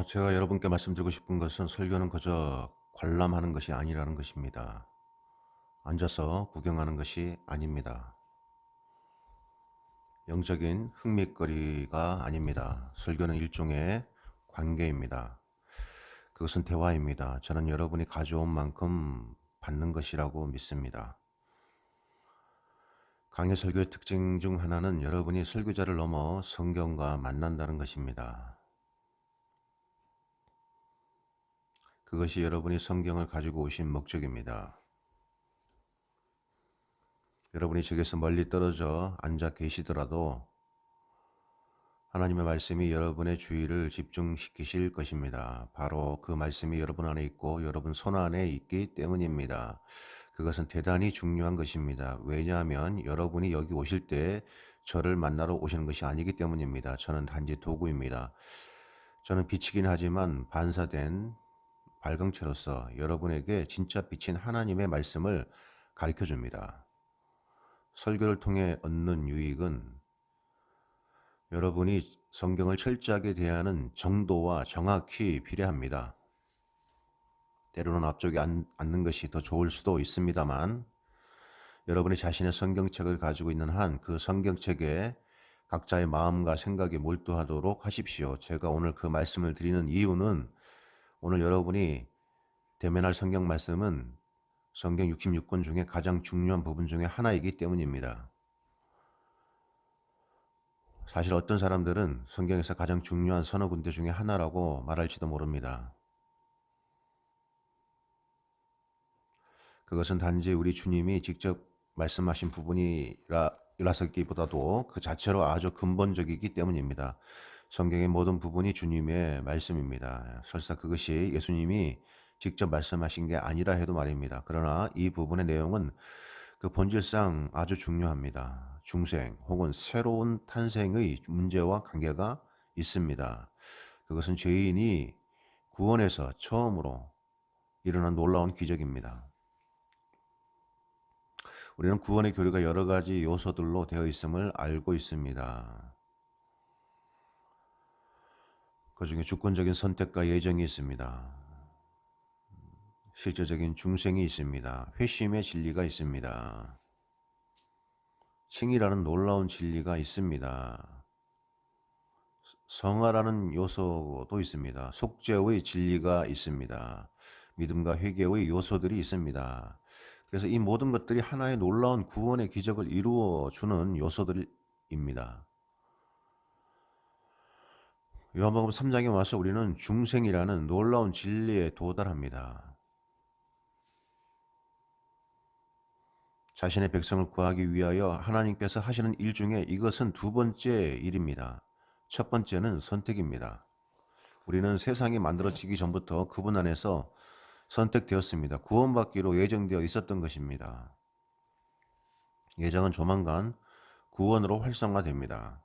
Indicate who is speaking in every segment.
Speaker 1: 제가 여러분께 말씀드리고 싶은 것은 설교는 그저 관람하는 것이 아니라는 것입니다. 앉아서 구경하는 것이 아닙니다. 영적인 흥미거리가 아닙니다. 설교는 일종의 관계입니다. 그것은 대화입니다. 저는 여러분이 가져온 만큼 받는 것이라고 믿습니다. 강해 설교의 특징 중 하나는 여러분이 설교자를 넘어 성경과 만난다는 것입니다. 그것이 여러분이 성경을 가지고 오신 목적입니다. 여러분이 저기서 멀리 떨어져 앉아 계시더라도 하나님의 말씀이 여러분의 주의를 집중시키실 것입니다. 바로 그 말씀이 여러분 안에 있고 여러분 손 안에 있기 때문입니다. 그것은 대단히 중요한 것입니다. 왜냐하면 여러분이 여기 오실 때 저를 만나러 오시는 것이 아니기 때문입니다. 저는 단지 도구입니다. 저는 빛이긴 하지만 반사된 발광체로서 여러분에게 진짜 빛인 하나님의 말씀을 가르쳐 줍니다. 설교를 통해 얻는 유익은 여러분이 성경을 철저하게 대하는 정도와 정확히 비례합니다. 때로는 앞쪽에 앉는 것이 더 좋을 수도 있습니다만 여러분이 자신의 성경책을 가지고 있는 한 그 성경책에 각자의 마음과 생각에 몰두하도록 하십시오. 제가 오늘 그 말씀을 드리는 이유는 오늘 여러분이 대면할 성경 말씀은 성경 66권 중에 가장 중요한 부분 중에 하나이기 때문입니다. 사실 어떤 사람들은 성경에서 가장 중요한 서너 군데 중에 하나라고 말할지도 모릅니다. 그것은 단지 우리 주님이 직접 말씀하신 부분이라서기보다도 그 자체로 아주 근본적이기 때문입니다. 성경의 모든 부분이 주님의 말씀입니다. 설사 그것이 예수님이 직접 말씀하신 게 아니라 해도 말입니다. 그러나 이 부분의 내용은 그 본질상 아주 중요합니다. 중생 혹은 새로운 탄생의 문제와 관계가 있습니다. 그것은 죄인이 구원에서 처음으로 일어난 놀라운 기적입니다. 우리는 구원의 교리가 여러 가지 요소들로 되어 있음을 알고 있습니다. 그 중에 주권적인 선택과 예정이 있습니다. 실제적인 중생이 있습니다. 회심의 진리가 있습니다. 칭의라는 놀라운 진리가 있습니다. 성화라는 요소도 있습니다. 속죄의 진리가 있습니다. 믿음과 회개의 요소들이 있습니다. 그래서 이 모든 것들이 하나의 놀라운 구원의 기적을 이루어 주는 요소들입니다. 요한복음 3장에 와서 우리는 중생이라는 놀라운 진리에 도달합니다. 자신의 백성을 구하기 위하여 하나님께서 하시는 일 중에 이것은 두 번째 일입니다. 첫 번째는 선택입니다. 우리는 세상이 만들어지기 전부터 그분 안에서 선택되었습니다. 구원받기로 예정되어 있었던 것입니다. 예정은 조만간 구원으로 활성화됩니다.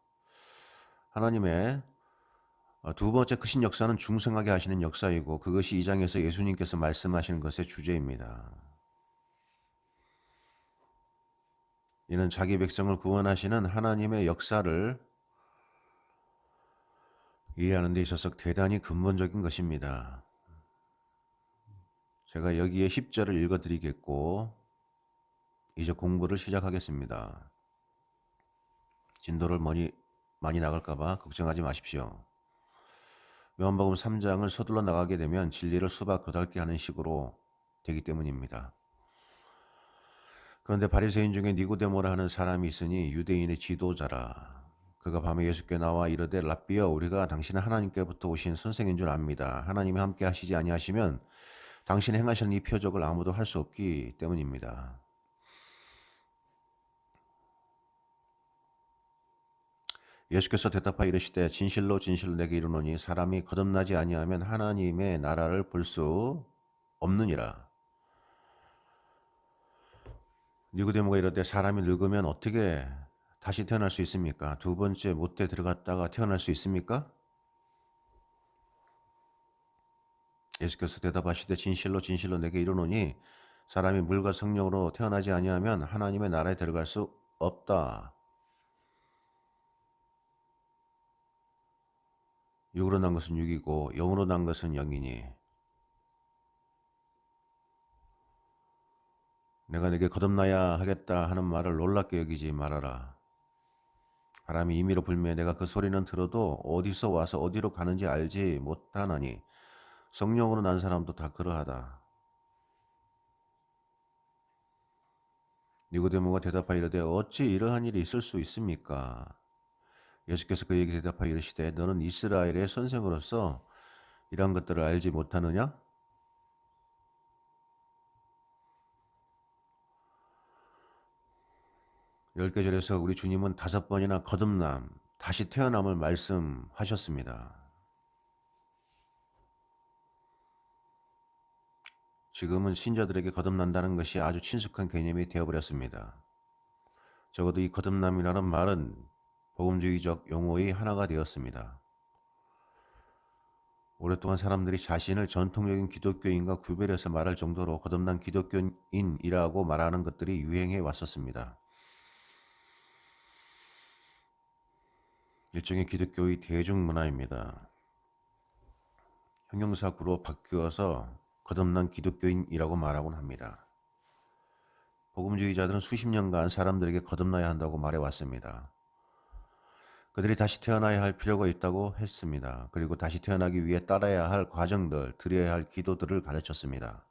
Speaker 1: 하나님의 두 번째 크신 역사는 중생하게 하시는 역사이고 그것이 이 장에서 예수님께서 말씀하시는 것의 주제입니다. 이는 자기 백성을 구원하시는 하나님의 역사를 이해하는 데 있어서 대단히 근본적인 것입니다. 제가 여기에 10절을 읽어드리겠고 이제 공부를 시작하겠습니다. 진도를 많이 나갈까봐 걱정하지 마십시오. 요한복음 3장을 서둘러 나가게 되면 진리를 수박 거달게 하는 식으로 되기 때문입니다. 그런데 바리새인 중에 니고데모라 하는 사람이 있으니 유대인의 지도자라. 그가 밤에 예수께 나와 이르되 랍비여 우리가 당신은 하나님께부터 오신 선생인 줄 압니다. 하나님이 함께 하시지 아니하시면 당신이 행하시는 이 표적을 아무도 할 수 없기 때문입니다. 예수께서 대답하여 이르시되 진실로 진실로 내게 이르노니 사람이 거듭나지 아니하면 하나님의 나라를 볼 수 없느니라. 니고데모가 이르되 사람이 늙으면 어떻게 다시 태어날 수 있습니까? 두 번째 못에 들어갔다가 태어날 수 있습니까? 예수께서 대답하시되 진실로 진실로 내게 이르노니 사람이 물과 성령으로 태어나지 아니하면 하나님의 나라에 들어갈 수 없다. 육으로 난 것은 육이고 영으로 난 것은 영이니 내가 네게 거듭나야 하겠다 하는 말을 놀랍게 여기지 말아라. 바람이 임의로 불매 내가 그 소리는 들어도 어디서 와서 어디로 가는지 알지 못하나니 성령으로 난 사람도 다 그러하다. 니고데모가 대답하여 이르되 어찌 이러한 일이 있을 수 있습니까? 예수께서 그에게 대답하여 이르시되 너는 이스라엘의 선생으로서 이러한 것들을 알지 못하느냐? 10계절에서 우리 주님은 5번이나 거듭남, 다시 태어남을 말씀하셨습니다. 지금은 신자들에게 거듭난다는 것이 아주 친숙한 개념이 되어버렸습니다. 적어도 이 거듭남이라는 말은 복음주의적 용어의 하나가 되었습니다. 오랫동안 사람들이 자신을 전통적인 기독교인과 구별해서 말할 정도로 거듭난 기독교인이라고 말하는 것들이 유행해 왔었습니다. 일종의 기독교의 대중문화입니다. 형용사구로 바뀌어서 거듭난 기독교인이라고 말하곤 합니다. 복음주의자들은 수십 년간 사람들에게 거듭나야 한다고 말해왔습니다. 그들이 다시 태어나야 할 필요가 있다고 했습니다. 그리고 다시 태어나기 위해 따라야 할 과정들, 드려야 할 기도들을 가르쳤습니다.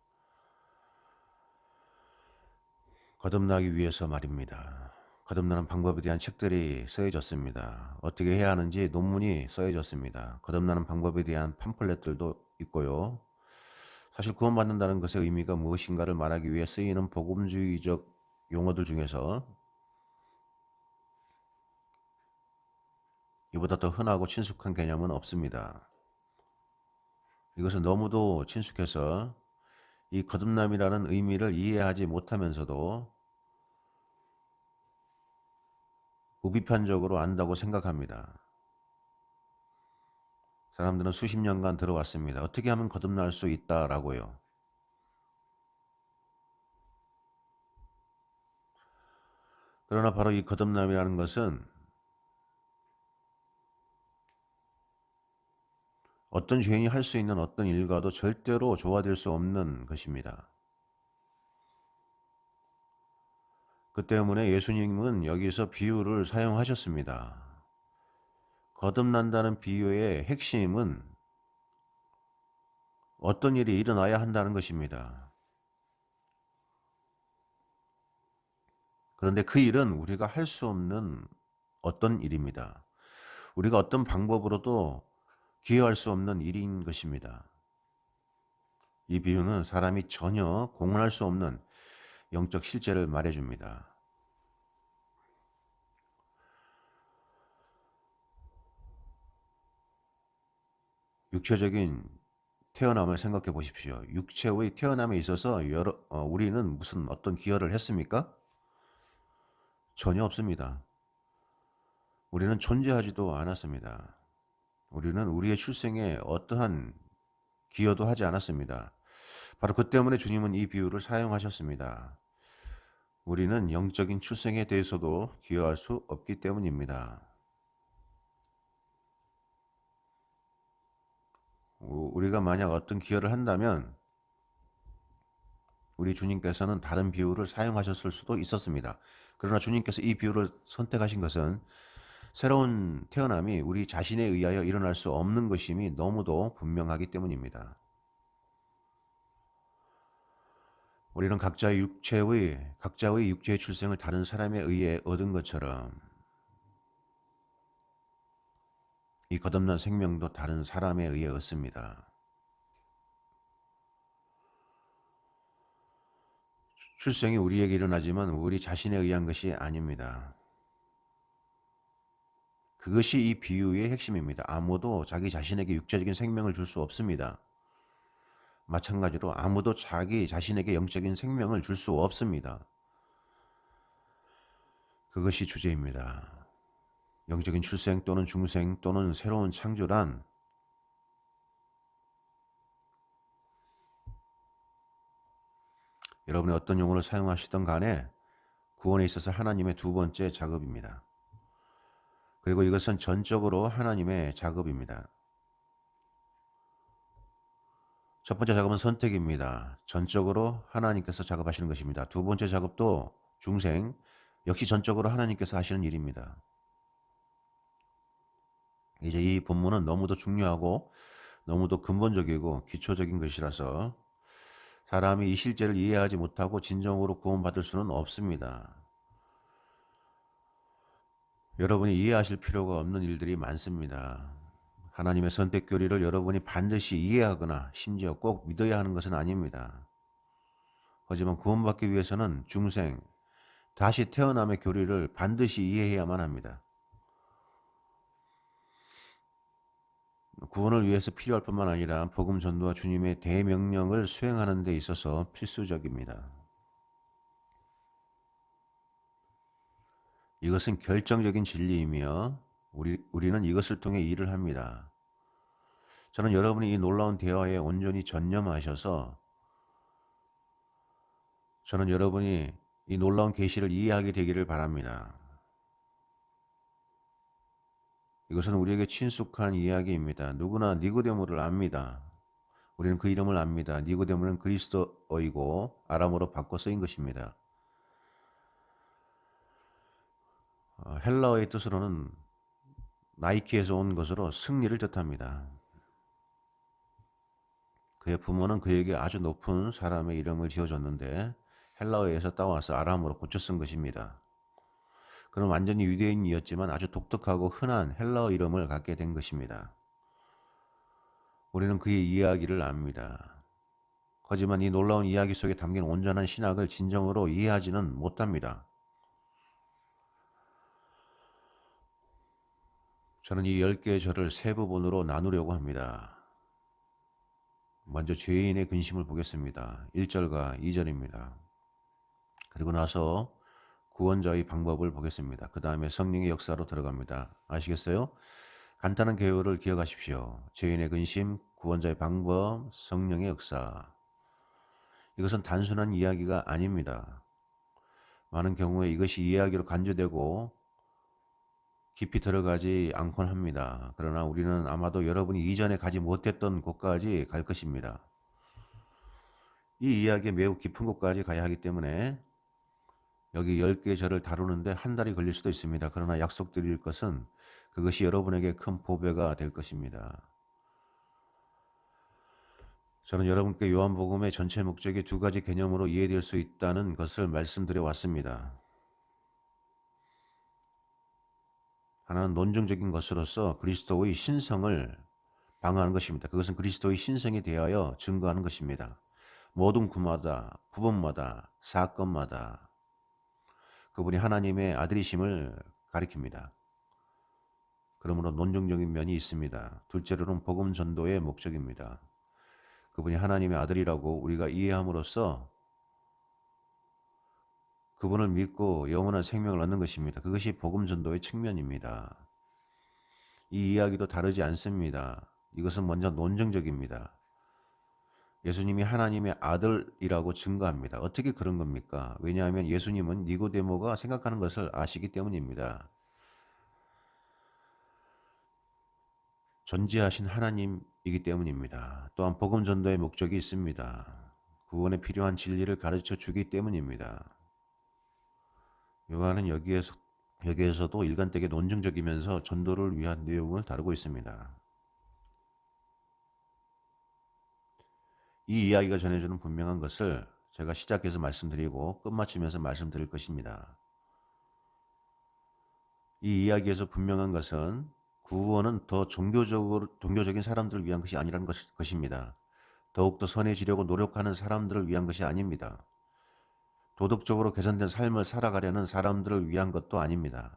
Speaker 1: 거듭나기 위해서 말입니다. 거듭나는 방법에 대한 책들이 써여졌습니다. 어떻게 해야 하는지 논문이 써여졌습니다. 거듭나는 방법에 대한 팜플렛들도 있고요. 사실 구원받는다는 것의 의미가 무엇인가를 말하기 위해 쓰이는 복음주의적 용어들 중에서 이보다 더 흔하고 친숙한 개념은 없습니다. 이것은 너무도 친숙해서 이 거듭남이라는 의미를 이해하지 못하면서도 무비판적으로 안다고 생각합니다. 사람들은 수십 년간 들어왔습니다. 어떻게 하면 거듭날 수 있다라고요. 그러나 바로 이 거듭남이라는 것은 어떤 죄인이 할 수 있는 어떤 일과도 절대로 조화될 수 없는 것입니다. 그 때문에 예수님은 여기서 비유를 사용하셨습니다. 거듭난다는 비유의 핵심은 어떤 일이 일어나야 한다는 것입니다. 그런데 그 일은 우리가 할 수 없는 어떤 일입니다. 우리가 어떤 방법으로도 기여할 수 없는 일인 것입니다. 이 비유는 사람이 전혀 공헌할 수 없는 영적 실제를 말해줍니다. 육체적인 태어남을 생각해 보십시오. 육체의 태어남에 있어서 우리는 무슨 어떤 기여를 했습니까? 전혀 없습니다. 우리는 존재하지도 않았습니다. 우리는 우리의 출생에 어떠한 기여도 하지 않았습니다. 바로 그 때문에 주님은 이 비유를 사용하셨습니다. 우리는 영적인 출생에 대해서도 기여할 수 없기 때문입니다. 우리가 만약 어떤 기여를 한다면 우리 주님께서는 다른 비유를 사용하셨을 수도 있었습니다. 그러나 주님께서 이 비유를 선택하신 것은 새로운 태어남이 우리 자신에 의하여 일어날 수 없는 것임이 너무도 분명하기 때문입니다. 우리는 각자의 육체의 출생을 다른 사람에 의해 얻은 것처럼 이 거듭난 생명도 다른 사람에 의해 얻습니다. 출생이 우리에게 일어나지만 우리 자신에 의한 것이 아닙니다. 그것이 이 비유의 핵심입니다. 아무도 자기 자신에게 육체적인 생명을 줄 수 없습니다. 마찬가지로 아무도 자기 자신에게 영적인 생명을 줄 수 없습니다. 그것이 주제입니다. 영적인 출생 또는 중생 또는 새로운 창조란 여러분이 어떤 용어를 사용하시던 간에 구원에 있어서 하나님의 두 번째 작업입니다. 그리고 이것은 전적으로 하나님의 작업입니다. 첫 번째 작업은 선택입니다. 전적으로 하나님께서 작업하시는 것입니다. 두 번째 작업도 중생, 역시 전적으로 하나님께서 하시는 일입니다. 이제 이 본문은 너무도 중요하고 너무도 근본적이고 기초적인 것이라서 사람이 이 실제를 이해하지 못하고 진정으로 구원받을 수는 없습니다. 여러분이 이해하실 필요가 없는 일들이 많습니다. 하나님의 선택 교리를 여러분이 반드시 이해하거나 심지어 꼭 믿어야 하는 것은 아닙니다. 하지만 구원받기 위해서는 중생, 다시 태어남의 교리를 반드시 이해해야만 합니다. 구원을 위해서 필요할 뿐만 아니라 복음 전도와 주님의 대명령을 수행하는 데 있어서 필수적입니다. 이것은 결정적인 진리이며 우리는 이것을 통해 일을 합니다. 저는 여러분이 이 놀라운 대화에 온전히 전념하셔서 저는 여러분이 이 놀라운 계시를 이해하게 되기를 바랍니다. 이것은 우리에게 친숙한 이야기입니다. 누구나 니고데모를 압니다. 우리는 그 이름을 압니다. 니고데모는 그리스도어이고 아람어로 바꿔 쓰인 것입니다. 헬라어의 뜻으로는 나이키에서 온 것으로 승리를 뜻합니다. 그의 부모는 그에게 아주 높은 사람의 이름을 지어줬는데 헬라어에서 따와서 아람어로 고쳐 쓴 것입니다. 그는 완전히 유대인이었지만 아주 독특하고 흔한 헬라어 이름을 갖게 된 것입니다. 우리는 그의 이야기를 압니다. 하지만 이 놀라운 이야기 속에 담긴 온전한 신학을 진정으로 이해하지는 못합니다. 저는 이 10개의 절을 세 부분으로 나누려고 합니다. 먼저 죄인의 근심을 보겠습니다. 1절과 2절입니다. 그리고 나서 구원자의 방법을 보겠습니다. 그 다음에 성령의 역사로 들어갑니다. 아시겠어요? 간단한 개요를 기억하십시오. 죄인의 근심, 구원자의 방법, 성령의 역사. 이것은 단순한 이야기가 아닙니다. 많은 경우에 이것이 이야기로 간주되고 깊이 들어가지 않곤 합니다. 그러나 우리는 아마도 여러분이 이전에 가지 못했던 곳까지 갈 것입니다. 이 이야기에 매우 깊은 곳까지 가야 하기 때문에 여기 10개의 절을 다루는데 한 달이 걸릴 수도 있습니다. 그러나 약속드릴 것은 그것이 여러분에게 큰 보배가 될 것입니다. 저는 여러분께 요한복음의 전체 목적이 두 가지 개념으로 이해될 수 있다는 것을 말씀드려 왔습니다. 하나는 논증적인 것으로서 그리스도의 신성을 방어하는 것입니다. 그것은 그리스도의 신성에 대하여 증거하는 것입니다. 모든 구마다, 부분마다, 사건마다 그분이 하나님의 아들이심을 가리킵니다. 그러므로 논증적인 면이 있습니다. 둘째로는 복음 전도의 목적입니다. 그분이 하나님의 아들이라고 우리가 이해함으로써 그분을 믿고 영원한 생명을 얻는 것입니다. 그것이 복음 전도의 측면입니다. 이 이야기도 다르지 않습니다. 이것은 먼저 논증적입니다. 예수님이 하나님의 아들이라고 증거합니다. 어떻게 그런 겁니까? 왜냐하면 예수님은 니고데모가 생각하는 것을 아시기 때문입니다. 전지하신 하나님이기 때문입니다. 또한 복음 전도의 목적이 있습니다. 구원에 필요한 진리를 가르쳐 주기 때문입니다. 요한은 여기에서도 일관되게 논증적이면서 전도를 위한 내용을 다루고 있습니다. 이 이야기가 전해주는 분명한 것을 제가 시작해서 말씀드리고 끝마치면서 말씀드릴 것입니다. 이 이야기에서 분명한 것은 구원은 더 종교적인 사람들을 위한 것이 아니라는 것입니다. 더욱더 선해지려고 노력하는 사람들을 위한 것이 아닙니다. 도덕적으로 개선된 삶을 살아가려는 사람들을 위한 것도 아닙니다.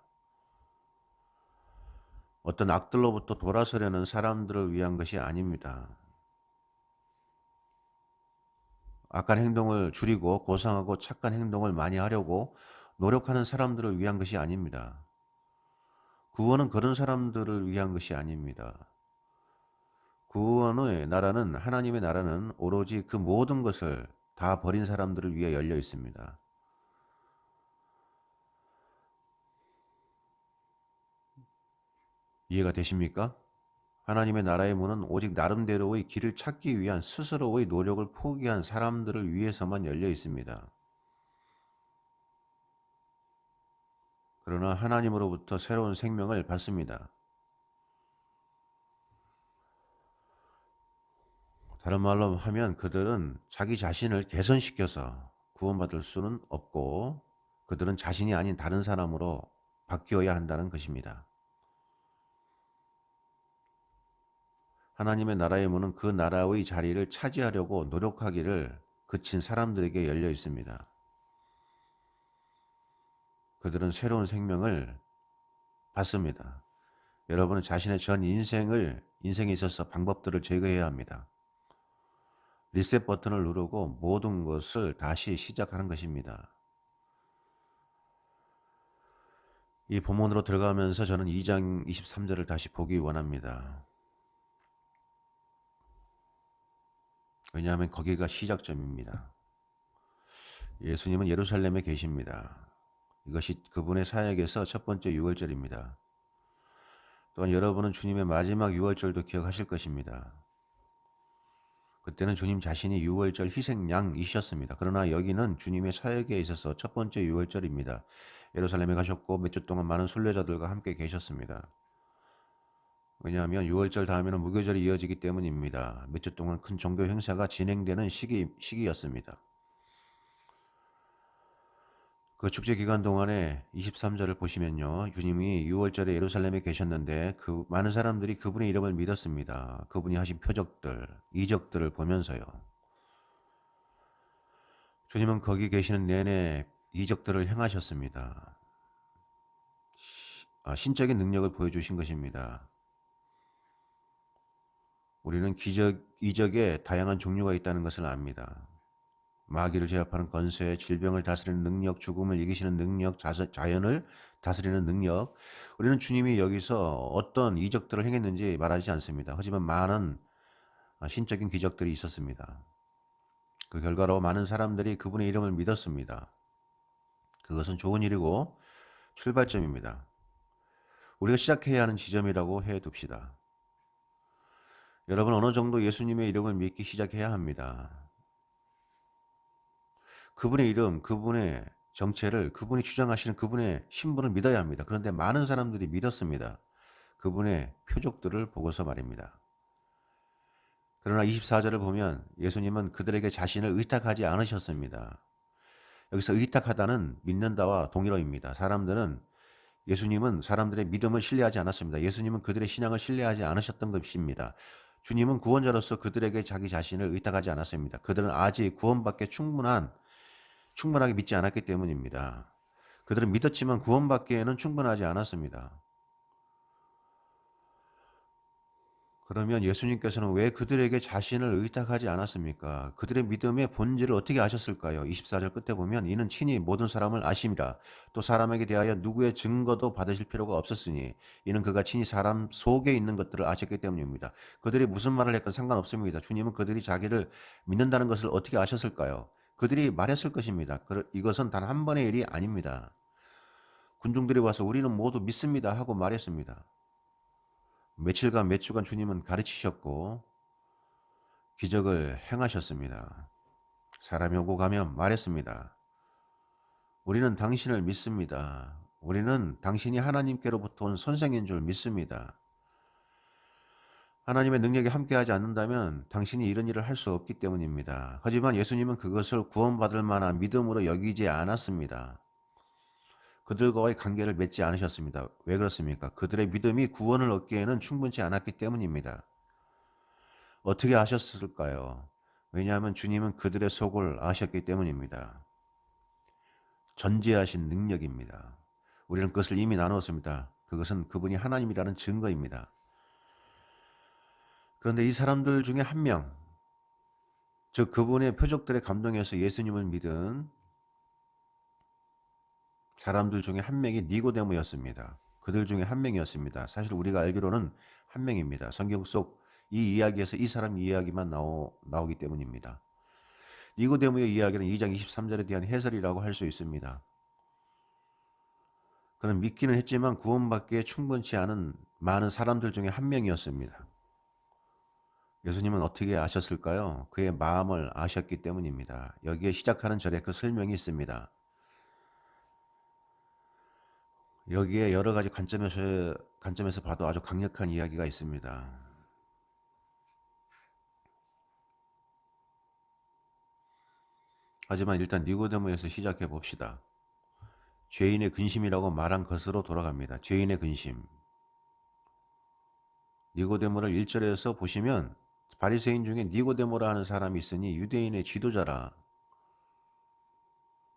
Speaker 1: 어떤 악들로부터 돌아서려는 사람들을 위한 것이 아닙니다. 악한 행동을 줄이고 고상하고 착한 행동을 많이 하려고 노력하는 사람들을 위한 것이 아닙니다. 구원은 그런 사람들을 위한 것이 아닙니다. 구원의 나라는 하나님의 나라는 오로지 그 모든 것을 다 버린 사람들을 위해 열려 있습니다. 이해가 되십니까? 하나님의 나라의 문은 오직 나름대로의 길을 찾기 위한 스스로의 노력을 포기한 사람들을 위해서만 열려 있습니다. 그러나 하나님으로부터 새로운 생명을 받습니다. 다른 말로 하면 그들은 자기 자신을 개선시켜서 구원받을 수는 없고 그들은 자신이 아닌 다른 사람으로 바뀌어야 한다는 것입니다. 하나님의 나라의 문은 그 나라의 자리를 차지하려고 노력하기를 그친 사람들에게 열려 있습니다. 그들은 새로운 생명을 받습니다. 여러분은 자신의 전 인생에 있어서 방법들을 제거해야 합니다. 리셋 버튼을 누르고 모든 것을 다시 시작하는 것입니다. 이 본문으로 들어가면서 저는 2장 23절을 다시 보기 원합니다. 왜냐하면 거기가 시작점입니다. 예수님은 예루살렘에 계십니다. 이것이 그분의 사역에서 첫 번째 유월절입니다. 또한 여러분은 주님의 마지막 유월절도 기억하실 것입니다. 그때는 주님 자신이 유월절 희생양이셨습니다. 그러나 여기는 주님의 사역에 있어서 첫 번째 유월절입니다. 예루살렘에 가셨고 몇 주 동안 많은 순례자들과 함께 계셨습니다. 왜냐하면 유월절 다음에는 무교절이 이어지기 때문입니다. 몇 주 동안 큰 종교 행사가 진행되는 시기였습니다. 그 축제 기간 동안에 23절을 보시면요. 주님이 유월절에 예루살렘에 계셨는데 그 많은 사람들이 그분의 이름을 믿었습니다. 그분이 하신 표적들, 이적들을 보면서요. 주님은 거기 계시는 내내 이적들을 행하셨습니다. 신적인 능력을 보여주신 것입니다. 우리는 이적에 다양한 종류가 있다는 것을 압니다. 마귀를 제압하는 권세, 질병을 다스리는 능력, 죽음을 이기시는 능력, 자연을 다스리는 능력. 우리는 주님이 여기서 어떤 이적들을 행했는지 말하지 않습니다. 하지만 많은 신적인 기적들이 있었습니다. 그 결과로 많은 사람들이 그분의 이름을 믿었습니다. 그것은 좋은 일이고 출발점입니다. 우리가 시작해야 하는 지점이라고 해둡시다. 여러분 어느 정도 예수님의 이름을 믿기 시작해야 합니다. 그분의 이름, 그분의 정체를, 그분이 주장하시는 그분의 신분을 믿어야 합니다. 그런데 많은 사람들이 믿었습니다. 그분의 표적들을 보고서 말입니다. 그러나 24절을 보면 예수님은 그들에게 자신을 의탁하지 않으셨습니다. 여기서 의탁하다는 믿는다와 동일어입니다. 예수님은 사람들의 믿음을 신뢰하지 않았습니다. 예수님은 그들의 신앙을 신뢰하지 않으셨던 것입니다. 주님은 구원자로서 그들에게 자기 자신을 의탁하지 않았습니다. 그들은 아직 구원받기에 충분하게 믿지 않았기 때문입니다. 그들은 믿었지만 구원받기에는 충분하지 않았습니다. 그러면 예수님께서는 왜 그들에게 자신을 의탁하지 않았습니까? 그들의 믿음의 본질을 어떻게 아셨을까요? 24절 끝에 보면 이는 친히 모든 사람을 아심이라 또 사람에게 대하여 누구의 증거도 받으실 필요가 없었으니 이는 그가 친히 사람 속에 있는 것들을 아셨기 때문입니다. 그들이 무슨 말을 했건 상관없습니다. 주님은 그들이 자기를 믿는다는 것을 어떻게 아셨을까요? 그들이 말했을 것입니다. 이것은 단 한 번의 일이 아닙니다. 군중들이 와서 우리는 모두 믿습니다 하고 말했습니다. 며칠간 몇 주간 주님은 가르치셨고 기적을 행하셨습니다. 사람이 오고 가면 말했습니다. 우리는 당신을 믿습니다. 우리는 당신이 하나님께로부터 온 선생인 줄 믿습니다. 하나님의 능력이 함께하지 않는다면 당신이 이런 일을 할 수 없기 때문입니다. 하지만 예수님은 그것을 구원받을 만한 믿음으로 여기지 않았습니다. 그들과의 관계를 맺지 않으셨습니다. 왜 그렇습니까? 그들의 믿음이 구원을 얻기에는 충분치 않았기 때문입니다. 어떻게 아셨을까요? 왜냐하면 주님은 그들의 속을 아셨기 때문입니다. 전지하신 능력입니다. 우리는 그것을 이미 나누었습니다. 그것은 그분이 하나님이라는 증거입니다. 그런데 이 사람들 중에 한 명, 즉 그분의 표적들에 감동해서 예수님을 믿은 사람들 중에 한 명이 니고데모였습니다. 그들 중에 한 명이었습니다. 사실 우리가 알기로는 한 명입니다. 성경 속 이 이야기에서 이 사람 이야기만 나오기 때문입니다. 니고데모의 이야기는 2장 23절에 대한 해설이라고 할 수 있습니다. 그는 믿기는 했지만 구원받기에 충분치 않은 많은 사람들 중에 한 명이었습니다. 예수님은 어떻게 아셨을까요? 그의 마음을 아셨기 때문입니다. 여기에 시작하는 절에 그 설명이 있습니다. 여기에 여러 가지 관점에서 봐도 아주 강력한 이야기가 있습니다. 하지만 일단 니고데모에서 시작해 봅시다. 죄인의 근심이라고 말한 것으로 돌아갑니다. 죄인의 근심. 니고데모를 1절에서 보시면 바리새인 중에 니고데모라 하는 사람이 있으니 유대인의 지도자라.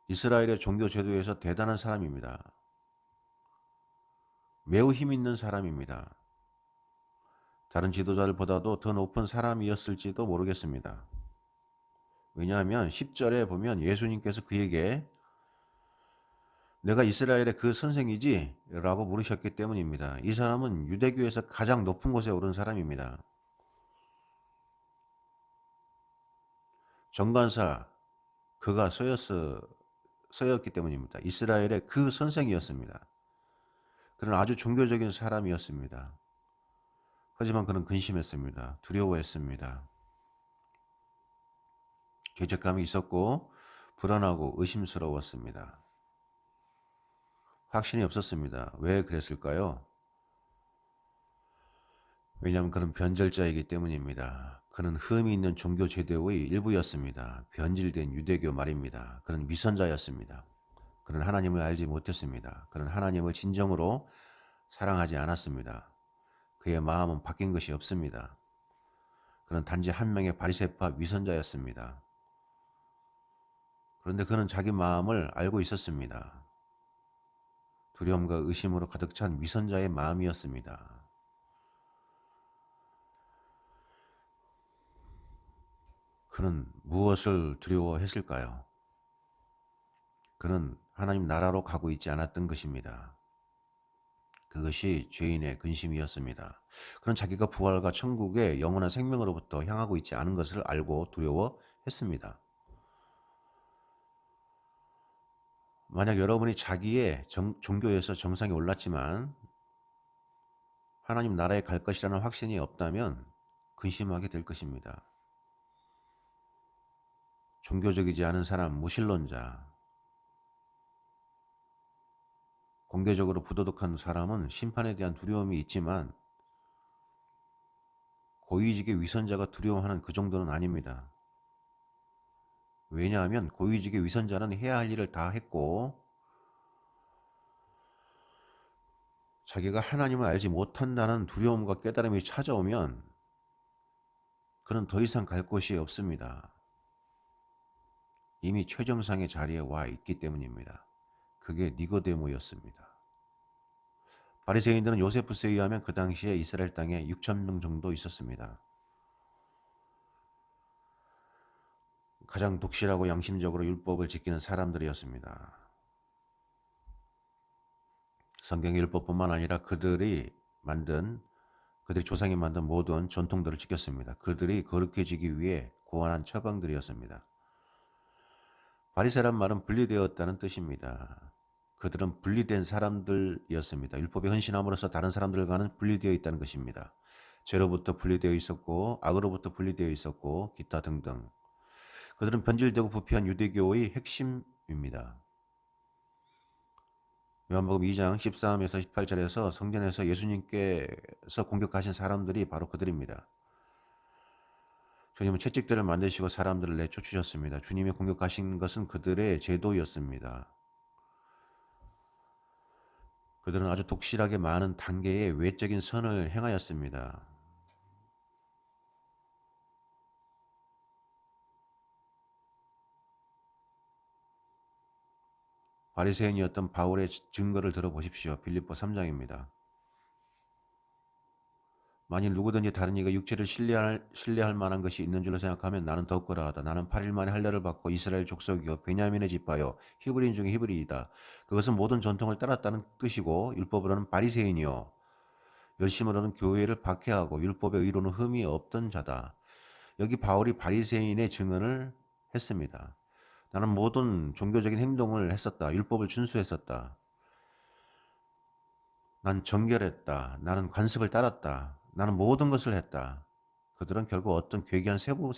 Speaker 1: 이스라엘의 종교 제도에서 대단한 사람입니다. 매우 힘 있는 사람입니다. 다른 지도자들보다도 더 높은 사람이었을지도 모르겠습니다. 왜냐하면 10절에 보면 예수님께서 그에게 내가 이스라엘의 그 선생이지? 라고 물으셨기 때문입니다. 이 사람은 유대교에서 가장 높은 곳에 오른 사람입니다. 정관사 그가 서였기 때문입니다. 이스라엘의 그 선생이었습니다. 그는 아주 종교적인 사람이었습니다. 하지만 그는 근심했습니다. 두려워했습니다. 죄책감이 있었고 불안하고 의심스러웠습니다. 확신이 없었습니다. 왜 그랬을까요? 왜냐하면 그는 변절자이기 때문입니다. 그는 흠이 있는 종교 제도의 일부였습니다. 변질된 유대교 말입니다. 그는 위선자였습니다. 그는 하나님을 알지 못했습니다. 그는 하나님을 진정으로 사랑하지 않았습니다. 그의 마음은 바뀐 것이 없습니다. 그는 단지 한 명의 바리새파 위선자였습니다. 그런데 그는 자기 마음을 알고 있었습니다. 두려움과 의심으로 가득 찬 위선자의 마음이었습니다. 그는 무엇을 두려워했을까요? 그는 하나님 나라로 가고 있지 않았던 것입니다. 그것이 죄인의 근심이었습니다. 그는 자기가 부활과 천국의 영원한 생명으로부터 향하고 있지 않은 것을 알고 두려워했습니다. 만약 여러분이 자기의 종교에서 정상에 올랐지만 하나님 나라에 갈 것이라는 확신이 없다면 근심하게 될 것입니다. 종교적이지 않은 사람, 무신론자, 공개적으로 부도덕한 사람은 심판에 대한 두려움이 있지만 고위직의 위선자가 두려워하는 그 정도는 아닙니다. 왜냐하면 고위직의 위선자는 해야 할 일을 다 했고 자기가 하나님을 알지 못한다는 두려움과 깨달음이 찾아오면 그는 더 이상 갈 곳이 없습니다. 이미 최정상의 자리에 와 있기 때문입니다. 그게 니고데모였습니다. 바리새인들은 요세푸스에 의하면 그 당시에 이스라엘 땅에 6,000명 정도 있었습니다. 가장 독실하고 양심적으로 율법을 지키는 사람들이었습니다. 성경의 율법뿐만 아니라 그들이 조상이 만든 모든 전통들을 지켰습니다. 그들이 거룩해지기 위해 고안한 처방들이었습니다. 바리새란 말은 분리되었다는 뜻입니다. 그들은 분리된 사람들이었습니다. 율법에 헌신함으로써 다른 사람들과는 분리되어 있다는 것입니다. 죄로부터 분리되어 있었고 악으로부터 분리되어 있었고 기타 등등. 그들은 변질되고 부패한 유대교의 핵심입니다. 요한복음 2장 13에서 18절에서 성전에서 예수님께서 공격하신 사람들이 바로 그들입니다. 주님은 채찍들을 만드시고 사람들을 내쫓으셨습니다. 주님이 공격하신 것은 그들의 제도였습니다. 그들은 아주 독실하게 많은 단계의 외적인 선을 행하였습니다. 바리새인이었던 바울의 증거를 들어보십시오. 빌립보 3장입니다. 만일 누구든지 다른 이가 육체를 신뢰할 만한 것이 있는 줄로 생각하면 나는 더욱 그러하다. 나는 8일 만에 할례를 받고 이스라엘 족속이요 베냐민의 지파요 히브리인 중에 히브리이다. 그것은 모든 전통을 따랐다는 뜻이고 율법으로는 바리새인이요 열심으로는 교회를 박해하고 율법의 의로는 흠이 없던 자다. 여기 바울이 바리새인의 증언을 했습니다. 나는 모든 종교적인 행동을 했었다. 율법을 준수했었다. 난 정결했다. 나는 관습을 따랐다. 나는 모든 것을 했다. 그들은 결국 어떤 괴기한 세부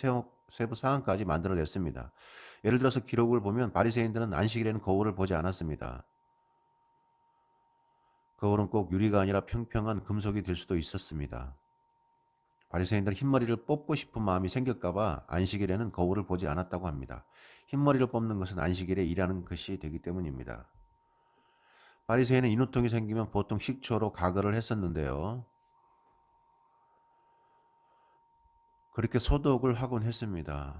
Speaker 1: 사항까지 만들어냈습니다. 예를 들어서 기록을 보면 바리새인들은 안식일에는 거울을 보지 않았습니다. 거울은 꼭 유리가 아니라 평평한 금속이 될 수도 있었습니다. 바리새인들은 흰머리를 뽑고 싶은 마음이 생길까 봐 안식일에는 거울을 보지 않았다고 합니다. 흰머리를 뽑는 것은 안식일에 일하는 것이 되기 때문입니다. 바리새인은 인후통이 생기면 보통 식초로 가글을 했었는데요. 그렇게 소독을 하곤 했습니다.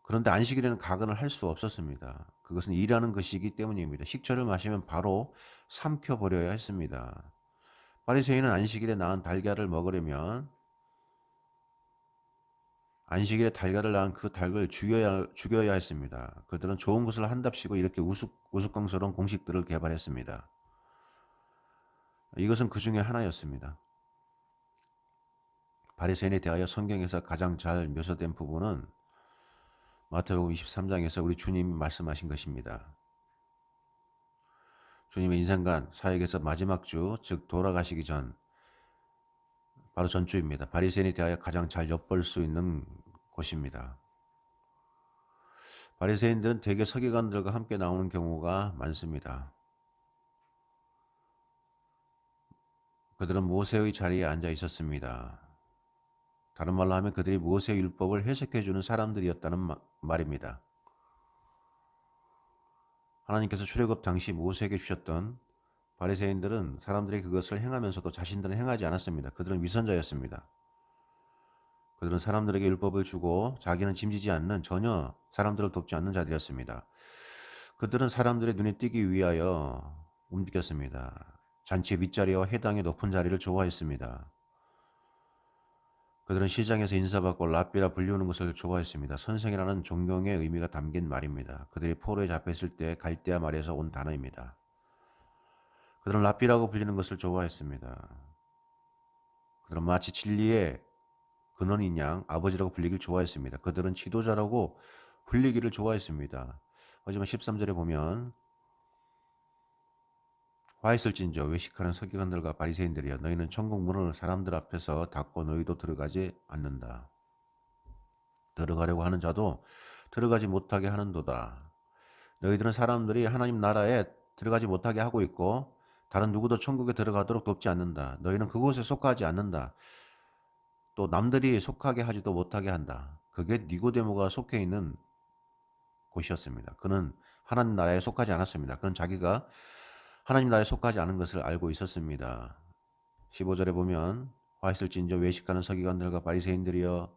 Speaker 1: 그런데 안식일에는 가글을 할 수 없었습니다. 그것은 일하는 것이기 때문입니다. 식초를 마시면 바로 삼켜버려야 했습니다. 바리새인은 안식일에 낳은 달걀을 먹으려면 안식일에 달걀을 낳은 그 닭을 죽여야 했습니다. 그들은 좋은 것을 한답시고 이렇게 우스꽝스러운 공식들을 개발했습니다. 이것은 그 중에 하나였습니다. 바리새인에 대하여 성경에서 가장 잘 묘사된 부분은 마태복음 23장에서 우리 주님이 말씀하신 것입니다. 주님의 인생관 사역에서 마지막 주, 즉 돌아가시기 전, 바로 전주입니다. 바리새인에 대하여 가장 잘 엿볼 수 있는 곳입니다. 바리새인들은 대개 서기관들과 함께 나오는 경우가 많습니다. 그들은 모세의 자리에 앉아 있었습니다. 다른 말로 하면 그들이 모세의 율법을 해석해주는 사람들이었다는 말입니다. 하나님께서 출애굽 당시 모세에게 주셨던 바리새인들은 사람들이 그것을 행하면서도 자신들은 행하지 않았습니다. 그들은 위선자였습니다. 그들은 사람들에게 율법을 주고 자기는 짐지지 않는, 전혀 사람들을 돕지 않는 자들이었습니다. 그들은 사람들의 눈에 띄기 위하여 움직였습니다. 잔치의 윗자리와 회당의 높은 자리를 좋아했습니다. 그들은 시장에서 인사받고 랍비라 불리우는 것을 좋아했습니다. 선생이라는 존경의 의미가 담긴 말입니다. 그들이 포로에 잡혔을 때 갈대아 말에서 온 단어입니다. 그들은 랍비라고 불리는 것을 좋아했습니다. 그들은 마치 진리의 근원인 양 아버지라고 불리기를 좋아했습니다. 그들은 지도자라고 불리기를 좋아했습니다. 하지만 13절에 보면 화 있을진저 외식하는 서기관들과 바리새인들이여 너희는 천국 문을 사람들 앞에서 닫고 너희도 들어가지 않는다. 들어가려고 하는 자도 들어가지 못하게 하는도다. 너희들은 사람들이 하나님 나라에 들어가지 못하게 하고 있고 다른 누구도 천국에 들어가도록 돕지 않는다. 너희는 그곳에 속하지 않는다. 또 남들이 속하게 하지도 못하게 한다. 그게 니고데모가 속해 있는 곳이었습니다. 그는 하나님 나라에 속하지 않았습니다. 그는 자기가 하나님 나라에 속하지 않은 것을 알고 있었습니다. 15절에 보면 화 있을진저 외식하는 서기관들과 바리새인들이여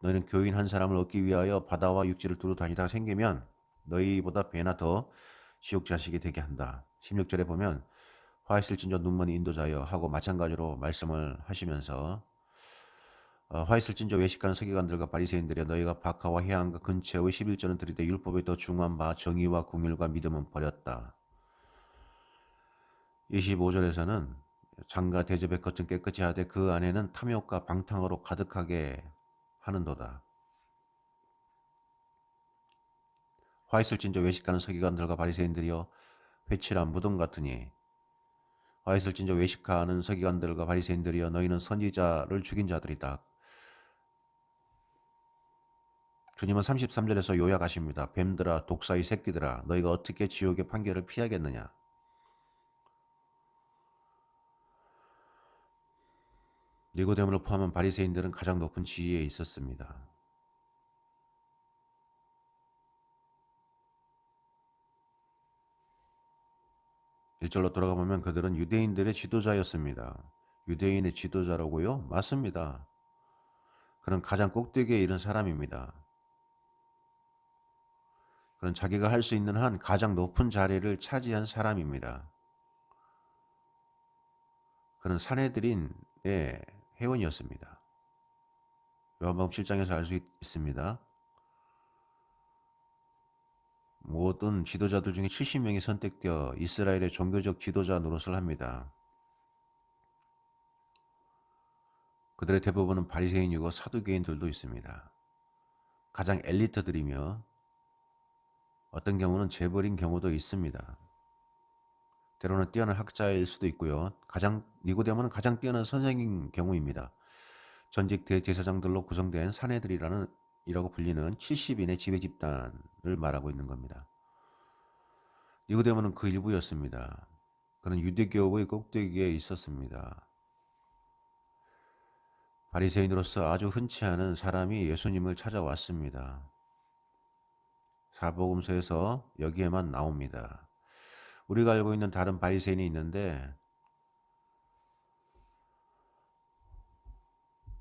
Speaker 1: 너희는 교인 한 사람을 얻기 위하여 바다와 육지를 두루 다니다가 생기면 너희보다 배나 더 지옥 자식이 되게 한다. 16절에 보면 화 있을진저 눈먼 인도자여 하고 마찬가지로 말씀을 하시면서 화 있을진저 외식하는 서기관들과 바리새인들이여 너희가 박하와 해안과 근처의 11조는 들이되 율법에 더 중요한 바 정의와 궁율과 믿음은 버렸다. 25절에서는 장과 대접의 겉은 깨끗이 하되 그 안에는 탐욕과 방탕으로 가득하게 하는도다. 화 있을진저 외식하는 서기관들과 바리새인들이여 회칠한 무덤 같으니 화 있을진저 외식하는 서기관들과 바리새인들이여 너희는 선지자를 죽인 자들이다. 주님은 33절에서 요약하십니다. 뱀들아 독사의 새끼들아 너희가 어떻게 지옥의 판결을 피하겠느냐. 니고데모를 포함한 바리새인들은 가장 높은 지위에 있었습니다. 1절로 돌아가 보면 그들은 유대인들의 지도자였습니다. 유대인의 지도자라고요? 맞습니다. 그는 가장 꼭대기에 이른 사람입니다. 그는 자기가 할 수 있는 한 가장 높은 자리를 차지한 사람입니다. 그는 산헤드린의 회원이었습니다. 요한복음 7장에서 알 수 있습니다. 모든 지도자들 중에 70명이 선택되어 이스라엘의 종교적 지도자 노릇을 합니다. 그들의 대부분은 바리새인이고 사두개인들도 있습니다. 가장 엘리트들이며 어떤 경우는 재벌인 경우도 있습니다. 때로는 뛰어난 학자일 수도 있고요. 니고데모는 가장 뛰어난 선생인 경우입니다. 전직 대제사장들로 구성된 사내들이라고 불리는 70인의 지배 집단을 말하고 있는 겁니다. 니고데모는 그 일부였습니다. 그는 유대교의 꼭대기에 있었습니다. 바리새인으로서 아주 흔치 않은 사람이 예수님을 찾아왔습니다. 사복음서에서 여기에만 나옵니다. 우리가 알고 있는 다른 바리새인이 있는데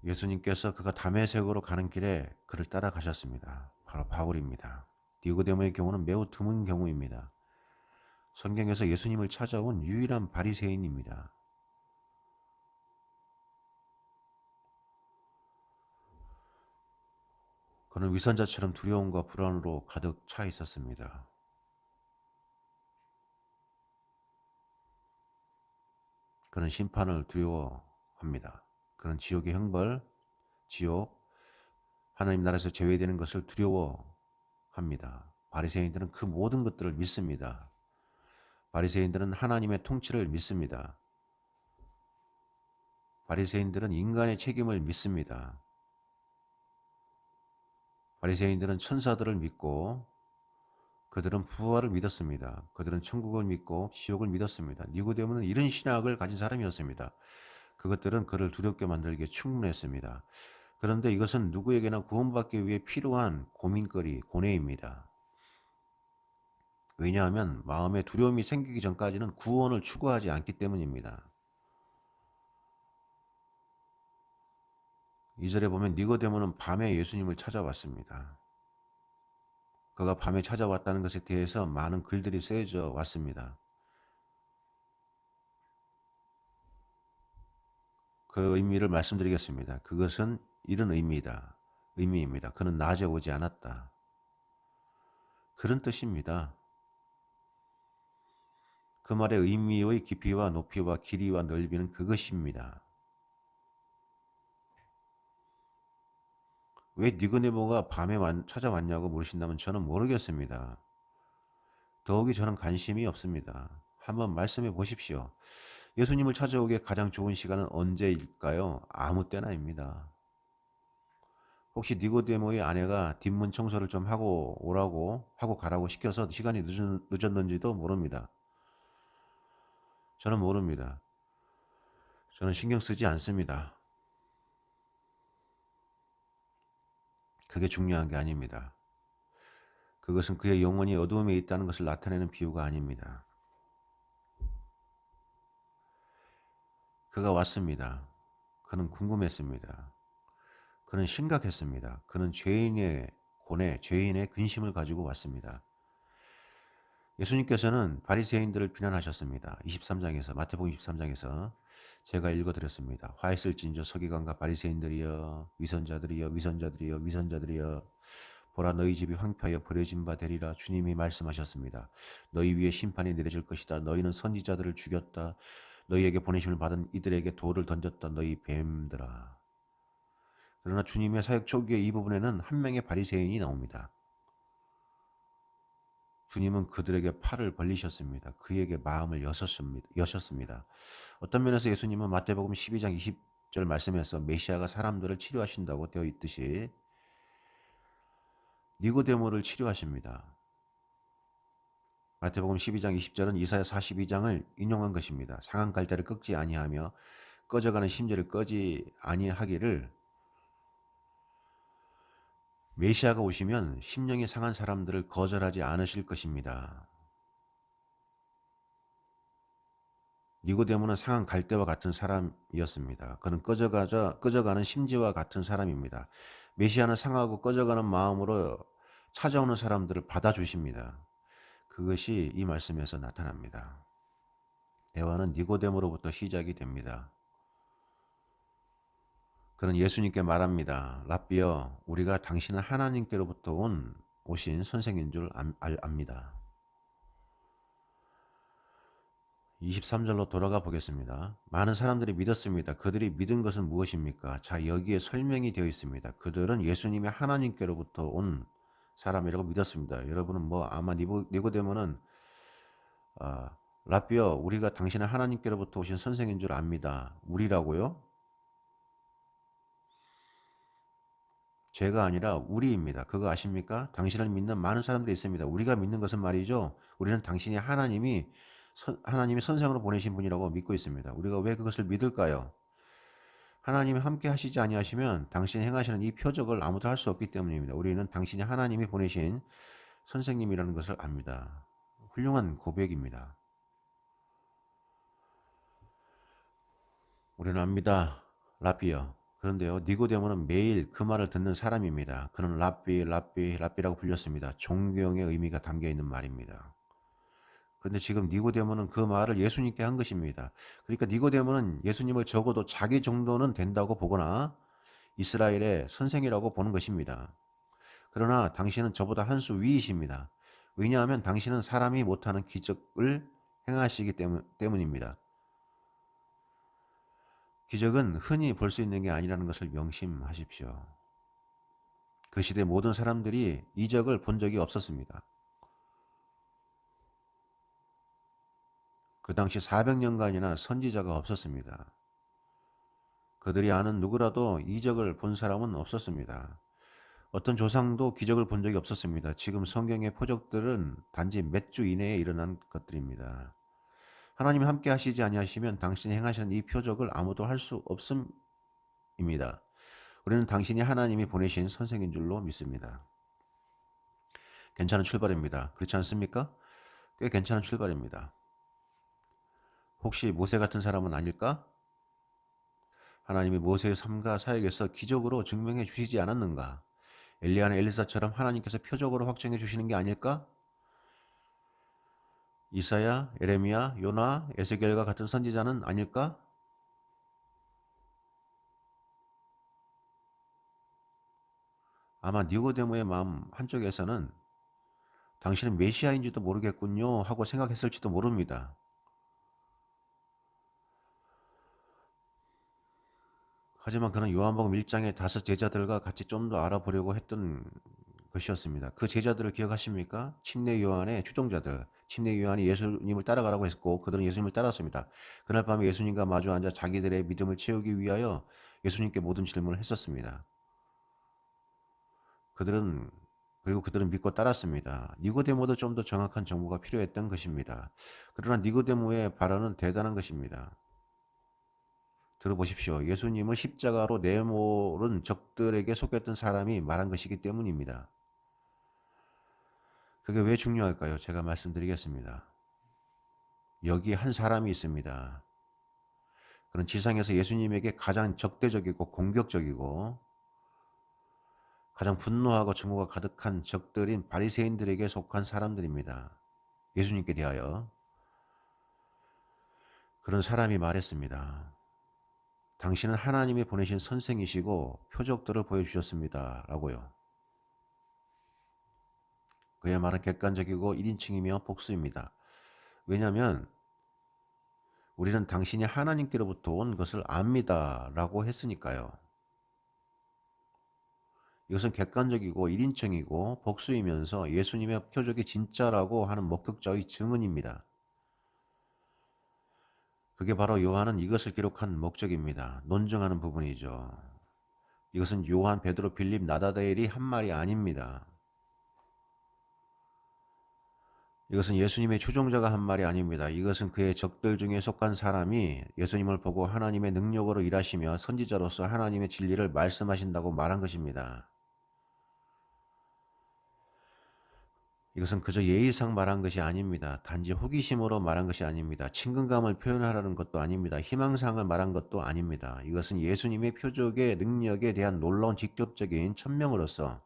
Speaker 1: 예수님께서 그가 다메섹으로 가는 길에 그를 따라가셨습니다. 바로 바울입니다. 니고데모의 경우는 매우 드문 경우입니다. 성경에서 예수님을 찾아온 유일한 바리새인입니다. 그는 위선자처럼 두려움과 불안으로 가득 차 있었습니다. 그는 심판을 두려워합니다. 그는 지옥의 형벌, 지옥, 하나님 나라에서 제외되는 것을 두려워합니다. 바리새인들은 그 모든 것들을 믿습니다. 바리새인들은 하나님의 통치를 믿습니다. 바리새인들은 인간의 책임을 믿습니다. 바리새인들은 천사들을 믿고 그들은 부활을 믿었습니다. 그들은 천국을 믿고 지옥을 믿었습니다. 니고데모는 이런 신학을 가진 사람이었습니다. 그것들은 그를 두렵게 만들기에 충분했습니다. 그런데 이것은 누구에게나 구원받기 위해 필요한 고민거리, 고뇌입니다. 왜냐하면 마음에 두려움이 생기기 전까지는 구원을 추구하지 않기 때문입니다. 2절에 보면 니고데모는 밤에 예수님을 찾아왔습니다. 그가 밤에 찾아왔다는 것에 대해서 많은 글들이 쓰여져 왔습니다. 그 의미를 말씀드리겠습니다. 그것은 이런 의미입니다. 그는 낮에 오지 않았다. 그런 뜻입니다. 그 말의 의미의 깊이와 높이와 길이와 넓이는 그것입니다. 왜 니고데모가 밤에 찾아왔냐고 물으신다면 저는 모르겠습니다. 더욱이 저는 관심이 없습니다. 한번 말씀해 보십시오. 예수님을 찾아오기에 가장 좋은 시간은 언제일까요? 아무 때나입니다. 혹시 니고데모의 아내가 뒷문 청소를 좀 하고 오라고 하고 가라고 시켜서 시간이 늦었는지도 모릅니다. 저는 모릅니다. 저는 신경 쓰지 않습니다. 그게 중요한 게 아닙니다. 그것은 그의 영혼이 어두움에 있다는 것을 나타내는 비유가 아닙니다. 그가 왔습니다. 그는 궁금했습니다. 그는 심각했습니다. 그는 죄인의 고뇌, 죄인의 근심을 가지고 왔습니다. 예수님께서는 바리새인들을 비난하셨습니다. 23장에서 마태복음 23장에서 제가 읽어드렸습니다. 화 있을진저 서기관과 바리새인들이여 위선자들이여 위선자들이여 위선자들이여 보라 너희 집이 황폐하여 버려진 바 되리라 주님이 말씀하셨습니다. 너희 위에 심판이 내려질 것이다. 너희는 선지자들을 죽였다. 너희에게 보내심을 받은 이들에게 돌을 던졌다. 너희 뱀들아. 그러나 주님의 사역 초기의 이 부분에는 한 명의 바리새인이 나옵니다. 주님은 그들에게 팔을 벌리셨습니다. 그에게 마음을 여셨습니다. 어떤 면에서 예수님은 마태복음 12장 20절 말씀에서 메시아가 사람들을 치료하신다고 되어 있듯이 니고데모를 치료하십니다. 마태복음 12장 20절은 이사야 42장을 인용한 것입니다. 상한 갈대를 꺾지 아니하며 꺼져가는 심지를 끄지 아니하기를 메시아가 오시면 심령이 상한 사람들을 거절하지 않으실 것입니다. 니고데모는 상한 갈대와 같은 사람이었습니다. 그는 꺼져가는 심지와 같은 사람입니다. 메시아는 상하고 꺼져가는 마음으로 찾아오는 사람들을 받아주십니다. 그것이 이 말씀에서 나타납니다. 대화는 니고데모로부터 시작이 됩니다. 그는 예수님께 말합니다. 랍비여, 우리가 당신은 하나님께로부터 오신 선생인 줄 압니다. 23절로 돌아가 보겠습니다. 많은 사람들이 믿었습니다. 그들이 믿은 것은 무엇입니까? 자, 여기에 설명이 되어 있습니다. 그들은 예수님이 하나님께로부터 온 사람이라고 믿었습니다. 여러분은 아마 니고데모는 랍비여, 우리가 당신은 하나님께로부터 오신 선생인 줄 압니다. 우리라고요? 제가 아니라 우리입니다. 그거 아십니까? 당신을 믿는 많은 사람들이 있습니다. 우리가 믿는 것은 말이죠. 우리는 당신이 하나님이 선생으로 보내신 분이라고 믿고 있습니다. 우리가 왜 그것을 믿을까요? 하나님이 함께 하시지 아니하시면 당신이 행하시는 이 표적을 아무도 할 수 없기 때문입니다. 우리는 당신이 하나님이 보내신 선생님이라는 것을 압니다. 훌륭한 고백입니다. 우리는 압니다. 랍비요. 그런데요, 니고데모는 매일 그 말을 듣는 사람입니다. 그는 랍비라고 불렸습니다. 존경의 의미가 담겨 있는 말입니다. 그런데 지금 니고데모는 그 말을 예수님께 한 것입니다. 그러니까 니고데모는 예수님을 적어도 자기 정도는 된다고 보거나 이스라엘의 선생이라고 보는 것입니다. 그러나 당신은 저보다 한 수 위이십니다. 왜냐하면 당신은 사람이 못하는 기적을 행하시기 때문입니다. 기적은 흔히 볼 수 있는 게 아니라는 것을 명심하십시오. 그 시대 모든 사람들이 이적을 본 적이 없었습니다. 그 당시 400년간이나 선지자가 없었습니다. 그들이 아는 누구라도 이적을 본 사람은 없었습니다. 어떤 조상도 기적을 본 적이 없었습니다. 지금 성경의 표적들은 단지 몇 주 이내에 일어난 것들입니다. 하나님이 함께 하시지 아니하시면 당신이 행하시는 이 표적을 아무도 할 수 없음입니다. 우리는 당신이 하나님이 보내신 선생인 줄로 믿습니다. 괜찮은 출발입니다. 그렇지 않습니까? 꽤 괜찮은 출발입니다. 혹시 모세 같은 사람은 아닐까? 하나님이 모세의 삶과 사역에서 기적으로 증명해 주시지 않았는가? 엘리야나 엘리사처럼 하나님께서 표적으로 확정해 주시는 게 아닐까? 이사야, 에레미야, 요나, 에스겔과 같은 선지자는 아닐까? 아마 니고데모의 마음 한쪽에서는 당신은 메시아인지도 모르겠군요 하고 생각했을지도 모릅니다. 하지만 그는 요한복음 1장의 5 제자들과 같이 좀 더 알아보려고 했던 것이었습니다. 그 제자들을 기억하십니까? 침례 요한의 추종자들. 침례 요한이 예수님을 따라가라고 했고 그들은 예수님을 따랐습니다. 그날 밤에 예수님과 마주 앉아 자기들의 믿음을 채우기 위하여 예수님께 모든 질문을 했었습니다. 그리고 그들은 믿고 따랐습니다. 니고데모도 좀 더 정확한 정보가 필요했던 것입니다. 그러나 니고데모의 발언은 대단한 것입니다. 들어보십시오. 예수님을 십자가로 내몰은 적들에게 속였던 사람이 말한 것이기 때문입니다. 그게 왜 중요할까요? 제가 말씀드리겠습니다. 여기 한 사람이 있습니다. 그는 지상에서 예수님에게 가장 적대적이고 공격적이고 가장 분노하고 증오가 가득한 적들인 바리새인들에게 속한 사람들입니다. 예수님께 대하여 그런 사람이 말했습니다. 당신은 하나님이 보내신 선생이시고 표적들을 보여주셨습니다. 라고요. 그의 말은 객관적이고 1인칭이며 복수입니다. 왜냐하면 우리는 당신이 하나님께로부터 온 것을 압니다. 라고 했으니까요. 이것은 객관적이고 1인칭이고 복수이면서 예수님의 표적이 진짜라고 하는 목격자의 증언입니다. 그게 바로 요한은 이것을 기록한 목적입니다. 논증하는 부분이죠. 이것은 요한, 베드로, 빌립, 나다나엘이 한 말이 아닙니다. 이것은 예수님의 추종자가 한 말이 아닙니다. 이것은 그의 적들 중에 속한 사람이 예수님을 보고 하나님의 능력으로 일하시며 선지자로서 하나님의 진리를 말씀하신다고 말한 것입니다. 이것은 그저 예의상 말한 것이 아닙니다. 단지 호기심으로 말한 것이 아닙니다. 친근감을 표현하라는 것도 아닙니다. 희망상을 말한 것도 아닙니다. 이것은 예수님의 표적의 능력에 대한 놀라운 직접적인 천명으로서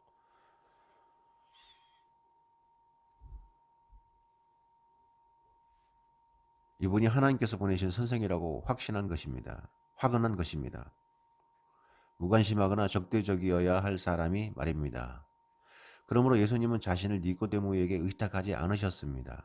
Speaker 1: 이분이 하나님께서 보내신 선생이라고 확신한 것입니다. 확언한 것입니다. 무관심하거나 적대적이어야 할 사람이 말입니다. 그러므로 예수님은 자신을 니고데모에게 의탁하지 않으셨습니다.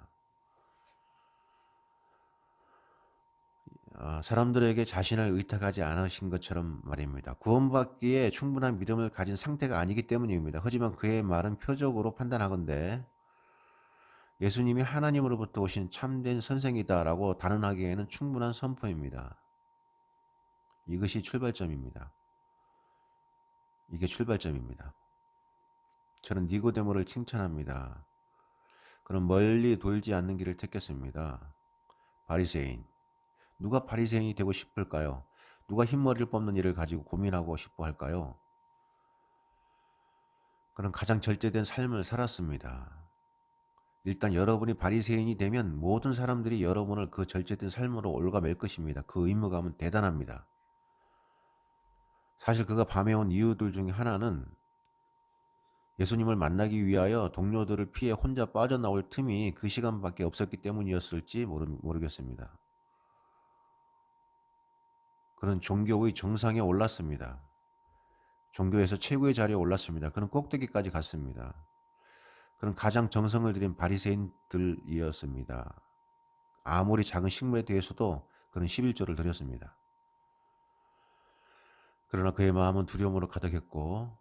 Speaker 1: 사람들에게 자신을 의탁하지 않으신 것처럼 말입니다. 구원받기에 충분한 믿음을 가진 상태가 아니기 때문입니다. 하지만 그의 말은 표적으로 판단하건대 예수님이 하나님으로부터 오신 참된 선생이다라고 단언하기에는 충분한 선포입니다. 이것이 출발점입니다. 이게 출발점입니다. 저는 니고데모를 칭찬합니다. 그는 멀리 돌지 않는 길을 택했습니다. 바리새인. 누가 바리새인이 되고 싶을까요? 누가 흰머리를 뽑는 일을 가지고 고민하고 싶어 할까요? 그는 가장 절제된 삶을 살았습니다. 일단 여러분이 바리새인이 되면 모든 사람들이 여러분을 그 절제된 삶으로 올가맬 것입니다. 그 의무감은 대단합니다. 사실 그가 밤에 온 이유들 중에 하나는 예수님을 만나기 위하여 동료들을 피해 혼자 빠져나올 틈이 그 시간밖에 없었기 때문이었을지 모르겠습니다. 그는 종교의 정상에 올랐습니다. 종교에서 최고의 자리에 올랐습니다. 그는 꼭대기까지 갔습니다. 그는 가장 정성을 들인 바리새인들이었습니다. 아무리 작은 식물에 대해서도 그는 11조를 드렸습니다. 그러나 그의 마음은 두려움으로 가득했고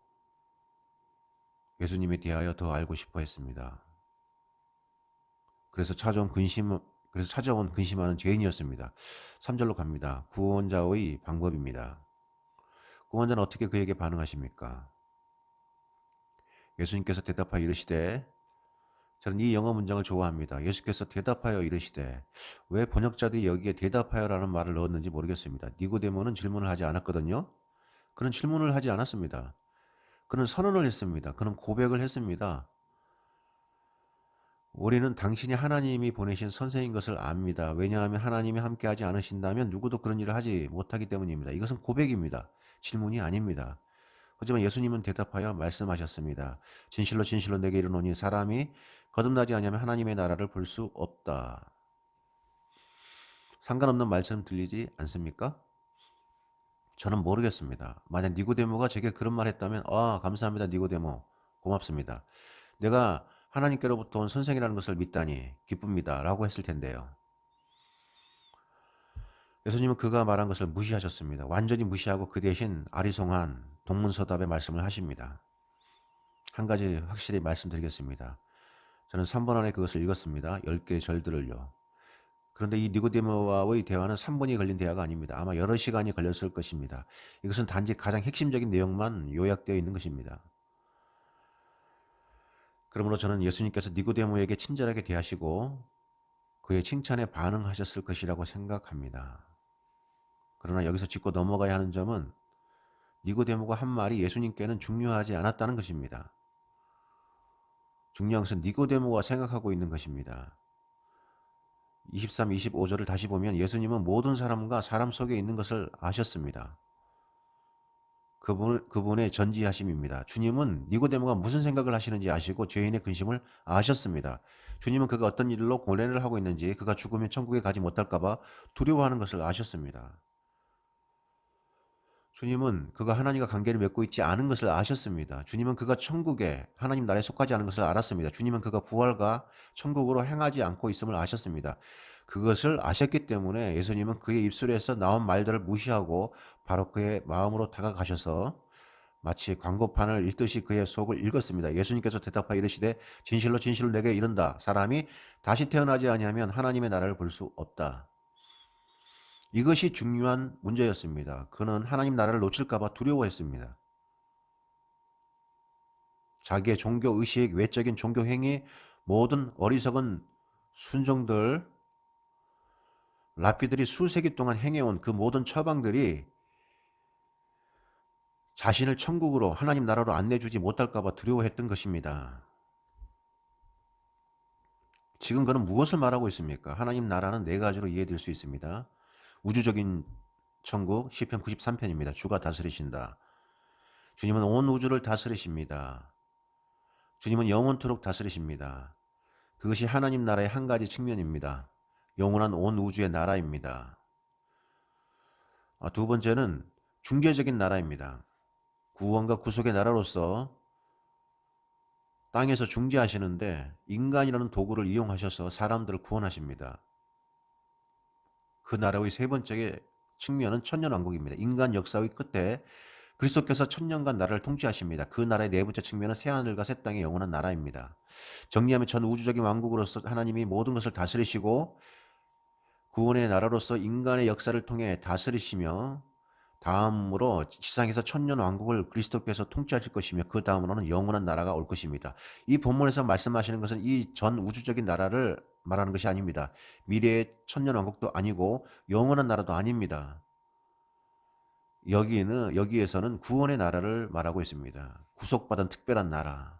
Speaker 1: 예수님에 대하여 더 알고 싶어 했습니다. 그래서 찾아온 근심하는 죄인이었습니다. 3절로 갑니다. 구원자의 방법입니다. 구원자는 어떻게 그에게 반응하십니까? 예수님께서 대답하여 이르시되, 저는 이 영어 문장을 좋아합니다. 예수께서 대답하여 이르시되, 왜 번역자들이 여기에 대답하여라는 말을 넣었는지 모르겠습니다. 니고데모는 질문을 하지 않았거든요. 그는 질문을 하지 않았습니다. 그는 선언을 했습니다. 그는 고백을 했습니다. 우리는 당신이 하나님이 보내신 선생인 것을 압니다. 왜냐하면 하나님이 함께하지 않으신다면 누구도 그런 일을 하지 못하기 때문입니다. 이것은 고백입니다. 질문이 아닙니다. 하지만 예수님은 대답하여 말씀하셨습니다. 진실로 진실로 내게 이르노니 사람이 거듭나지 아니하면 하나님의 나라를 볼 수 없다. 상관없는 말씀 들리지 않습니까? 저는 모르겠습니다. 만약 니고데모가 제게 그런 말 했다면 감사합니다 니고데모. 고맙습니다. 내가 하나님께로부터 온 선생이라는 것을 믿다니 기쁩니다 라고 했을 텐데요. 예수님은 그가 말한 것을 무시하셨습니다. 완전히 무시하고 그 대신 아리송한 동문서답의 말씀을 하십니다. 한 가지 확실히 말씀드리겠습니다. 저는 3번 안에 그것을 읽었습니다. 10개의 절들을요. 그런데 이 니고데모와의 대화는 3분이 걸린 대화가 아닙니다. 아마 여러 시간이 걸렸을 것입니다. 이것은 단지 가장 핵심적인 내용만 요약되어 있는 것입니다. 그러므로 저는 예수님께서 니고데모에게 친절하게 대하시고 그의 칭찬에 반응하셨을 것이라고 생각합니다. 그러나 여기서 짚고 넘어가야 하는 점은 니고데모가 한 말이 예수님께는 중요하지 않았다는 것입니다. 중요한 것은 니고데모가 생각하고 있는 것입니다. 23, 25절을 다시 보면 예수님은 모든 사람과 사람 속에 있는 것을 아셨습니다. 그분의 전지하심입니다. 주님은 니고데모가 무슨 생각을 하시는지 아시고 죄인의 근심을 아셨습니다. 주님은 그가 어떤 일로 고뇌를 하고 있는지, 그가 죽으면 천국에 가지 못할까 봐 두려워하는 것을 아셨습니다. 주님은 그가 하나님과 관계를 맺고 있지 않은 것을 아셨습니다. 주님은 그가 천국에 하나님 나라에 속하지 않은 것을 알았습니다. 주님은 그가 부활과 천국으로 행하지 않고 있음을 아셨습니다. 그것을 아셨기 때문에 예수님은 그의 입술에서 나온 말들을 무시하고 바로 그의 마음으로 다가가셔서 마치 광고판을 읽듯이 그의 속을 읽었습니다. 예수님께서 대답하여 이르시되 진실로 진실로 내게 이른다. 사람이 다시 태어나지 아니하면 하나님의 나라를 볼 수 없다. 이것이 중요한 문제였습니다. 그는 하나님 나라를 놓칠까 봐 두려워했습니다. 자기의 종교의식, 외적인 종교행위, 모든 어리석은 순종들, 랍비들이 수세기 동안 행해온 그 모든 처방들이 자신을 천국으로 하나님 나라로 안내주지 못할까 봐 두려워했던 것입니다. 지금 그는 무엇을 말하고 있습니까? 하나님 나라는 네 가지로 이해될 수 있습니다. 우주적인 천국, 시편 93편입니다. 주가 다스리신다. 주님은 온 우주를 다스리십니다. 주님은 영원토록 다스리십니다. 그것이 하나님 나라의 한 가지 측면입니다. 영원한 온 우주의 나라입니다. 두 번째는 중개적인 나라입니다. 구원과 구속의 나라로서 땅에서 중재하시는데 인간이라는 도구를 이용하셔서 사람들을 구원하십니다. 그 나라의 세 번째 측면은 천년왕국입니다. 인간 역사의 끝에 그리스도께서 천년간 나라를 통치하십니다. 그 나라의 네 번째 측면은 새하늘과 새 땅의 영원한 나라입니다. 정리하면 전 우주적인 왕국으로서 하나님이 모든 것을 다스리시고 구원의 나라로서 인간의 역사를 통해 다스리시며 다음으로 지상에서 천년 왕국을 그리스도께서 통치하실 것이며 그 다음으로는 영원한 나라가 올 것입니다. 이 본문에서 말씀하시는 것은 이 전 우주적인 나라를 말하는 것이 아닙니다. 미래의 천년 왕국도 아니고 영원한 나라도 아닙니다. 여기에서는 구원의 나라를 말하고 있습니다. 구속받은 특별한 나라.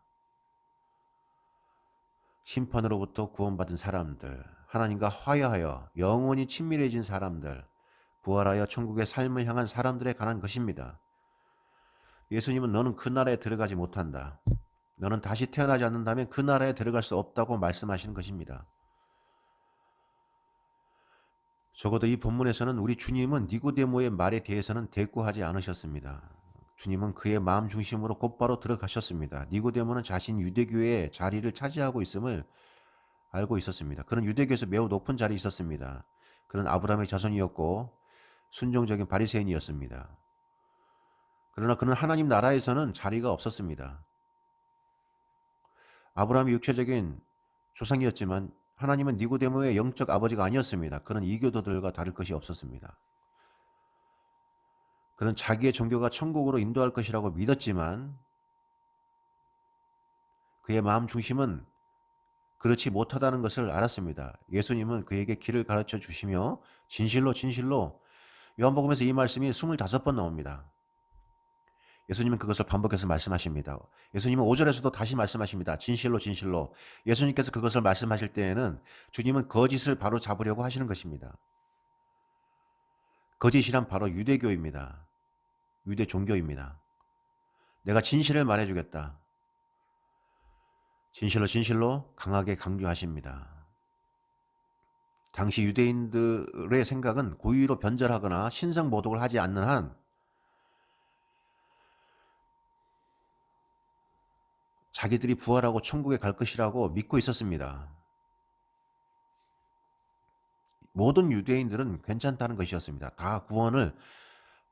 Speaker 1: 심판으로부터 구원받은 사람들, 하나님과 화해하여 영원히 친밀해진 사람들, 부활하여 천국의 삶을 향한 사람들에 관한 것입니다. 예수님은 너는 그 나라에 들어가지 못한다. 너는 다시 태어나지 않는다면 그 나라에 들어갈 수 없다고 말씀하시는 것입니다. 적어도 이 본문에서는 우리 주님은 니고데모의 말에 대해서는 대꾸하지 않으셨습니다. 주님은 그의 마음 중심으로 곧바로 들어가셨습니다. 니고데모는 자신 유대교의 자리를 차지하고 있음을 알고 있었습니다. 그는 유대교에서 매우 높은 자리에 있었습니다. 그는 아브라함의 자손이었고 순종적인 바리새인이었습니다. 그러나 그는 하나님 나라에서는 자리가 없었습니다. 아브라함이 육체적인 조상이었지만 하나님은 니고데모의 영적 아버지가 아니었습니다. 그는 이교도들과 다를 것이 없었습니다. 그는 자기의 종교가 천국으로 인도할 것이라고 믿었지만 그의 마음 중심은 그렇지 못하다는 것을 알았습니다. 예수님은 그에게 길을 가르쳐 주시며 진실로 진실로 요한복음에서 이 말씀이 25번 나옵니다. 예수님은 그것을 반복해서 말씀하십니다. 예수님은 5절에서도 다시 말씀하십니다. 진실로 진실로. 예수님께서 그것을 말씀하실 때에는 주님은 거짓을 바로 잡으려고 하시는 것입니다. 거짓이란 바로 유대교입니다. 유대 종교입니다. 내가 진실을 말해주겠다. 진실로 진실로 강하게 강조하십니다. 당시 유대인들의 생각은 고의로 변절하거나 신성모독을 하지 않는 한 자기들이 부활하고 천국에 갈 것이라고 믿고 있었습니다. 모든 유대인들은 괜찮다는 것이었습니다. 다 구원을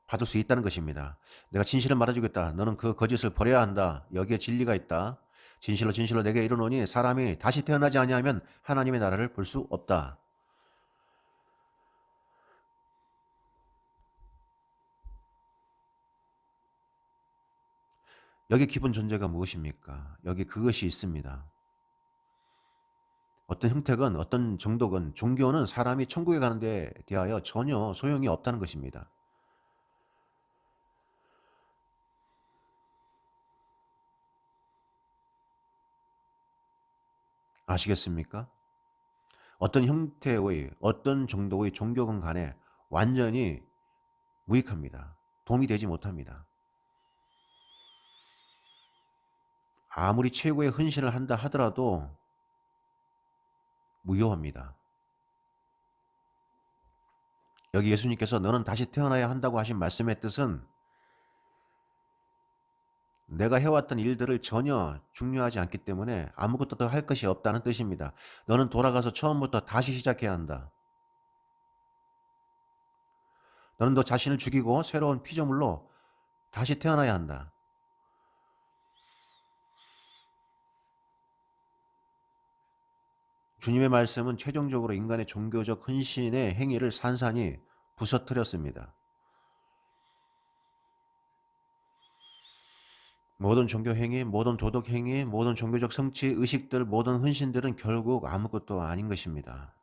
Speaker 1: 받을 수 있다는 것입니다. 내가 진실을 말해주겠다. 너는 그 거짓을 버려야 한다. 여기에 진리가 있다. 진실로 진실로 내게 이르노니 사람이 다시 태어나지 아니하면 하나님의 나라를 볼 수 없다. 여기 기본 존재가 무엇입니까? 여기 그것이 있습니다. 어떤 형택은 어떤 정독은 종교는 사람이 천국에 가는 데 대하여 전혀 소용이 없다는 것입니다. 아시겠습니까? 어떤 형태의 어떤 정도의 종교건 간에 완전히 무익합니다. 도움이 되지 못합니다. 아무리 최고의 헌신을 한다 하더라도 무효합니다. 여기 예수님께서 너는 다시 태어나야 한다고 하신 말씀의 뜻은 내가 해왔던 일들을 전혀 중요하지 않기 때문에 아무것도 더 할 것이 없다는 뜻입니다. 너는 돌아가서 처음부터 다시 시작해야 한다. 너는 너 자신을 죽이고 새로운 피조물로 다시 태어나야 한다. 주님의 말씀은 최종적으로 인간의 종교적 헌신의 행위를 산산이 부서뜨렸습니다. 모든 종교 행위, 모든 도덕 행위, 모든 종교적 성취, 의식들, 모든 헌신들은 결국 아무것도 아닌 것입니다.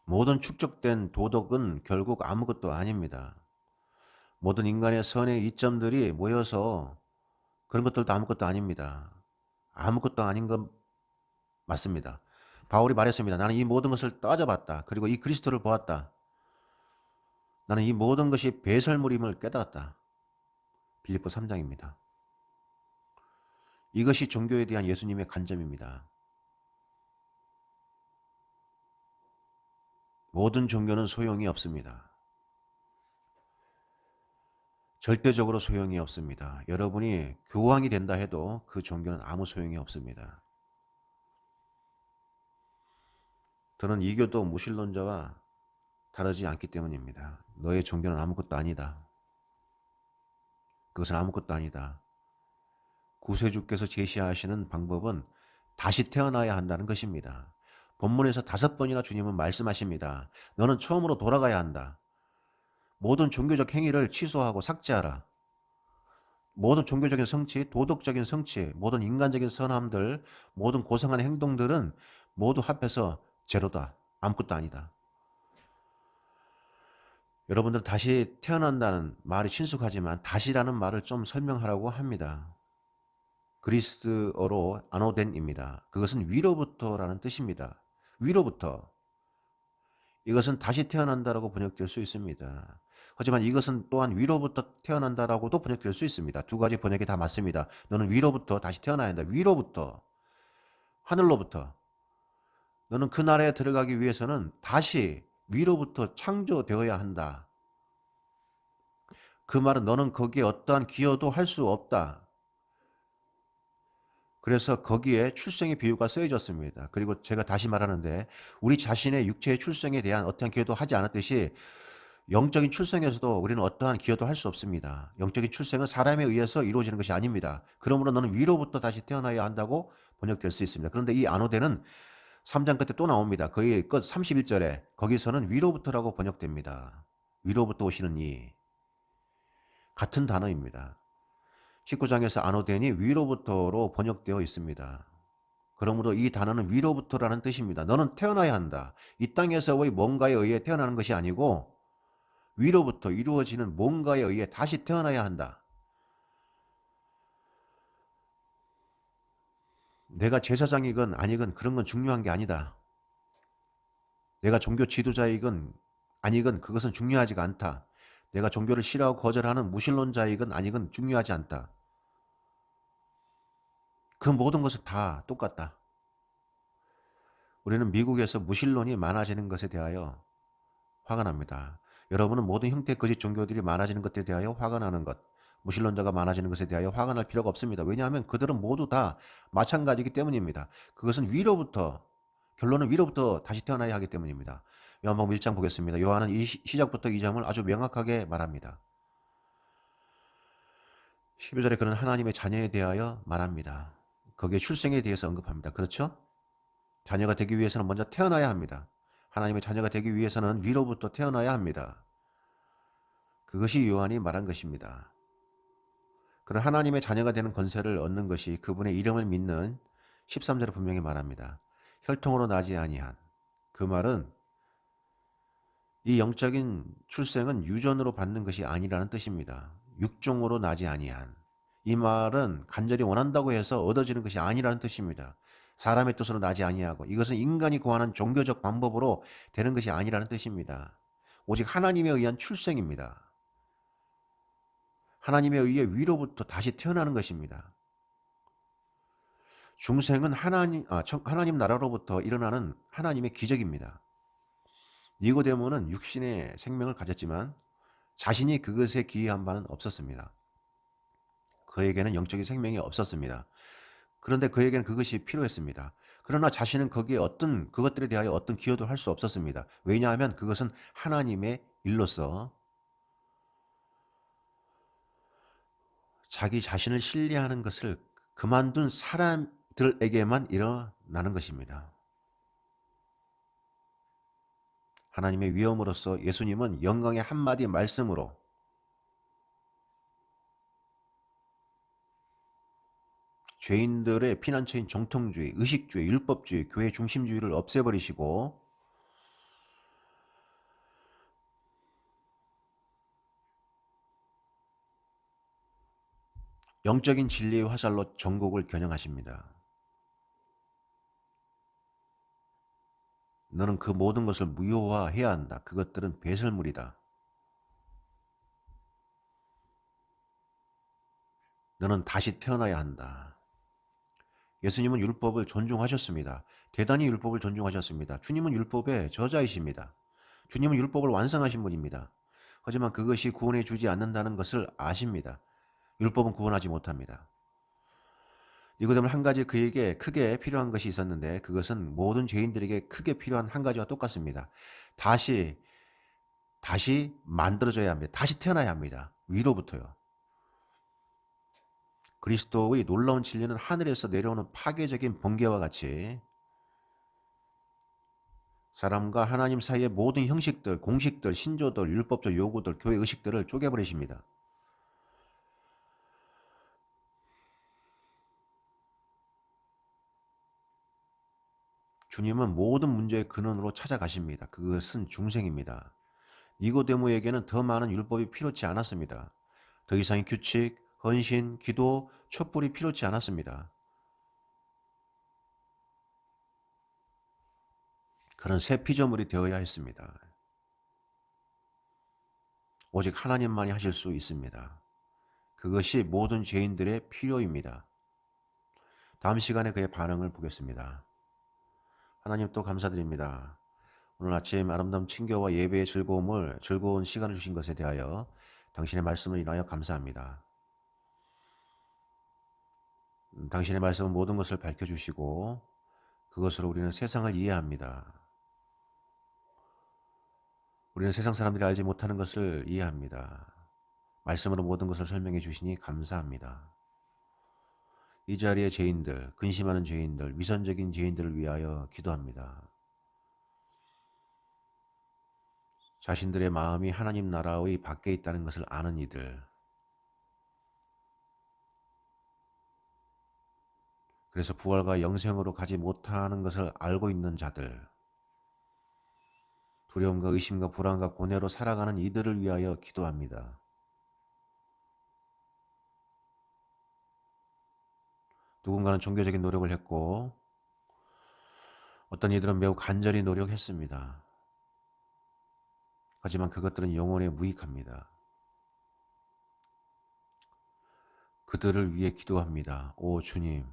Speaker 1: 모든 축적된 도덕은 결국 아무것도 아닙니다. 모든 인간의 선의 이점들이 모여서 그런 것들도 아무것도 아닙니다. 아무것도 아닌 건 맞습니다. 바울이 말했습니다. 나는 이 모든 것을 따져봤다. 그리고 이 그리스도를 보았다. 나는 이 모든 것이 배설물임을 깨달았다. 빌립보 3장입니다. 이것이 종교에 대한 예수님의 관점입니다. 모든 종교는 소용이 없습니다. 절대적으로 소용이 없습니다. 여러분이 교황이 된다 해도 그 종교는 아무 소용이 없습니다. 저는 이교도 무신론자와 다르지 않기 때문입니다. 너의 종교는 아무것도 아니다. 그것은 아무것도 아니다. 구세주께서 제시하시는 방법은 다시 태어나야 한다는 것입니다. 본문에서 5번이나 주님은 말씀하십니다. 너는 처음으로 돌아가야 한다. 모든 종교적 행위를 취소하고 삭제하라. 모든 종교적인 성취, 도덕적인 성취, 모든 인간적인 선함들, 모든 고상한 행동들은 모두 합해서 제로다. 아무것도 아니다. 여러분들 다시 태어난다는 말이 친숙하지만 다시라는 말을 좀 설명하라고 합니다. 그리스어로 아노덴입니다. 그것은 위로부터라는 뜻입니다. 위로부터. 이것은 다시 태어난다라고 번역될 수 있습니다. 하지만 이것은 또한 위로부터 태어난다라고도 번역될 수 있습니다. 두 가지 번역이 다 맞습니다. 너는 위로부터 다시 태어나야 한다. 위로부터. 하늘로부터. 너는 그 나라에 들어가기 위해서는 다시 위로부터 창조되어야 한다. 그 말은 너는 거기에 어떠한 기여도 할 수 없다. 그래서 거기에 출생의 비유가 쓰여졌습니다. 그리고 제가 다시 말하는데 우리 자신의 육체의 출생에 대한 어떠한 기여도 하지 않았듯이 영적인 출생에서도 우리는 어떠한 기여도 할 수 없습니다. 영적인 출생은 사람에 의해서 이루어지는 것이 아닙니다. 그러므로 너는 위로부터 다시 태어나야 한다고 번역될 수 있습니다. 그런데 이 아노데는 3장 끝에 또 나옵니다. 거의 끝 31절에 거기서는 위로부터라고 번역됩니다. 위로부터 오시는 이 같은 단어입니다. 19장에서 아노덴이 위로부터로 번역되어 있습니다. 그러므로 이 단어는 위로부터라는 뜻입니다. 너는 태어나야 한다. 이 땅에서의 뭔가에 의해 태어나는 것이 아니고 위로부터 이루어지는 뭔가에 의해 다시 태어나야 한다. 내가 제사장이건 아니건 그런 건 중요한 게 아니다. 내가 종교 지도자이건 아니건 그것은 중요하지가 않다. 내가 종교를 싫어하고 거절하는 무신론자이건 아니건 중요하지 않다. 그 모든 것은 다 똑같다. 우리는 미국에서 무신론이 많아지는 것에 대하여 화가 납니다. 여러분은 모든 형태의 거짓 종교들이 많아지는 것에 대하여 화가 나는 것, 무신론자가 많아지는 것에 대하여 화가 날 필요가 없습니다. 왜냐하면 그들은 모두 다 마찬가지이기 때문입니다. 그것은 위로부터, 결론은 위로부터 다시 태어나야 하기 때문입니다. 요한복음 1장 보겠습니다. 요한은 이 시작부터 이 점을 아주 명확하게 말합니다. 12절에 그는 하나님의 자녀에 대하여 말합니다. 거기에 출생에 대해서 언급합니다. 그렇죠? 자녀가 되기 위해서는 먼저 태어나야 합니다. 하나님의 자녀가 되기 위해서는 위로부터 태어나야 합니다. 그것이 요한이 말한 것입니다. 그런 하나님의 자녀가 되는 권세를 얻는 것이 그분의 이름을 믿는 13절에 분명히 말합니다. 혈통으로 나지 아니한. 그 말은 이 영적인 출생은 유전으로 받는 것이 아니라는 뜻입니다. 육종으로 나지 아니한. 이 말은 간절히 원한다고 해서 얻어지는 것이 아니라는 뜻입니다. 사람의 뜻으로 나지 아니하고 이것은 인간이 구하는 종교적 방법으로 되는 것이 아니라는 뜻입니다. 오직 하나님에 의한 출생입니다. 하나님에 의해 위로부터 다시 태어나는 것입니다. 중생은 하나님 나라로부터 일어나는 하나님의 기적입니다. 니고데모는 육신의 생명을 가졌지만 자신이 그것에 기여한 바는 없었습니다. 그에게는 영적인 생명이 없었습니다. 그런데 그에게는 그것이 필요했습니다. 그러나 자신은 거기에 그것들에 대하여 어떤 기여도 할 수 없었습니다. 왜냐하면 그것은 하나님의 일로서 자기 자신을 신뢰하는 것을 그만둔 사람들에게만 일어나는 것입니다. 하나님의 위엄으로서 예수님은 영광의 한마디 말씀으로 죄인들의 피난처인 정통주의, 의식주의, 율법주의, 교회 중심주의를 없애버리시고 영적인 진리의 화살로 전국을 겨냥하십니다. 너는 그 모든 것을 무효화해야 한다. 그것들은 배설물이다. 너는 다시 태어나야 한다. 예수님은 율법을 존중하셨습니다. 대단히 율법을 존중하셨습니다. 주님은 율법의 저자이십니다. 주님은 율법을 완성하신 분입니다. 하지만 그것이 구원해 주지 않는다는 것을 아십니다. 율법은 구원하지 못합니다. 니고데모는 한 가지 그에게 크게 필요한 것이 있었는데 그것은 모든 죄인들에게 크게 필요한 한 가지와 똑같습니다. 다시 만들어져야 합니다. 다시 태어나야 합니다. 위로부터요. 그리스도의 놀라운 진리는 하늘에서 내려오는 파괴적인 번개와 같이 사람과 하나님 사이의 모든 형식들, 공식들, 신조들, 율법적 요구들, 교회 의식들을 쪼개버리십니다. 주님은 모든 문제의 근원으로 찾아가십니다. 그것은 중생입니다. 니고데모에게는 더 많은 율법이 필요치 않았습니다. 더 이상의 규칙, 헌신, 기도, 촛불이 필요치 않았습니다. 그런 새 피조물이 되어야 했습니다. 오직 하나님만이 하실 수 있습니다. 그것이 모든 죄인들의 필요입니다. 다음 시간에 그의 반응을 보겠습니다. 하나님 또 감사드립니다. 오늘 아침 아름다운 친교와 예배의 즐거운 시간을 주신 것에 대하여 당신의 말씀을 인하여 감사합니다. 당신의 말씀은 모든 것을 밝혀주시고 그것으로 우리는 세상을 이해합니다. 우리는 세상 사람들이 알지 못하는 것을 이해합니다. 말씀으로 모든 것을 설명해 주시니 감사합니다. 이 자리의 죄인들, 근심하는 죄인들, 위선적인 죄인들을 위하여 기도합니다. 자신들의 마음이 하나님 나라의 밖에 있다는 것을 아는 이들, 그래서 부활과 영생으로 가지 못하는 것을 알고 있는 자들, 두려움과 의심과 불안과 고뇌로 살아가는 이들을 위하여 기도합니다. 누군가는 종교적인 노력을 했고 어떤 이들은 매우 간절히 노력했습니다. 하지만 그것들은 영혼에 무익합니다. 그들을 위해 기도합니다. 오 주님,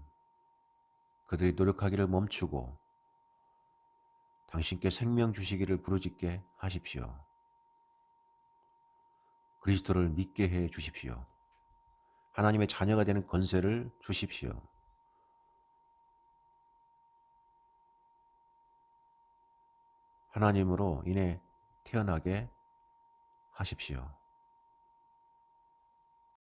Speaker 1: 그들이 노력하기를 멈추고 당신께 생명 주시기를 부르짖게 하십시오. 그리스도를 믿게 해 주십시오. 하나님의 자녀가 되는 권세를 주십시오. 하나님으로 인해 태어나게 하십시오.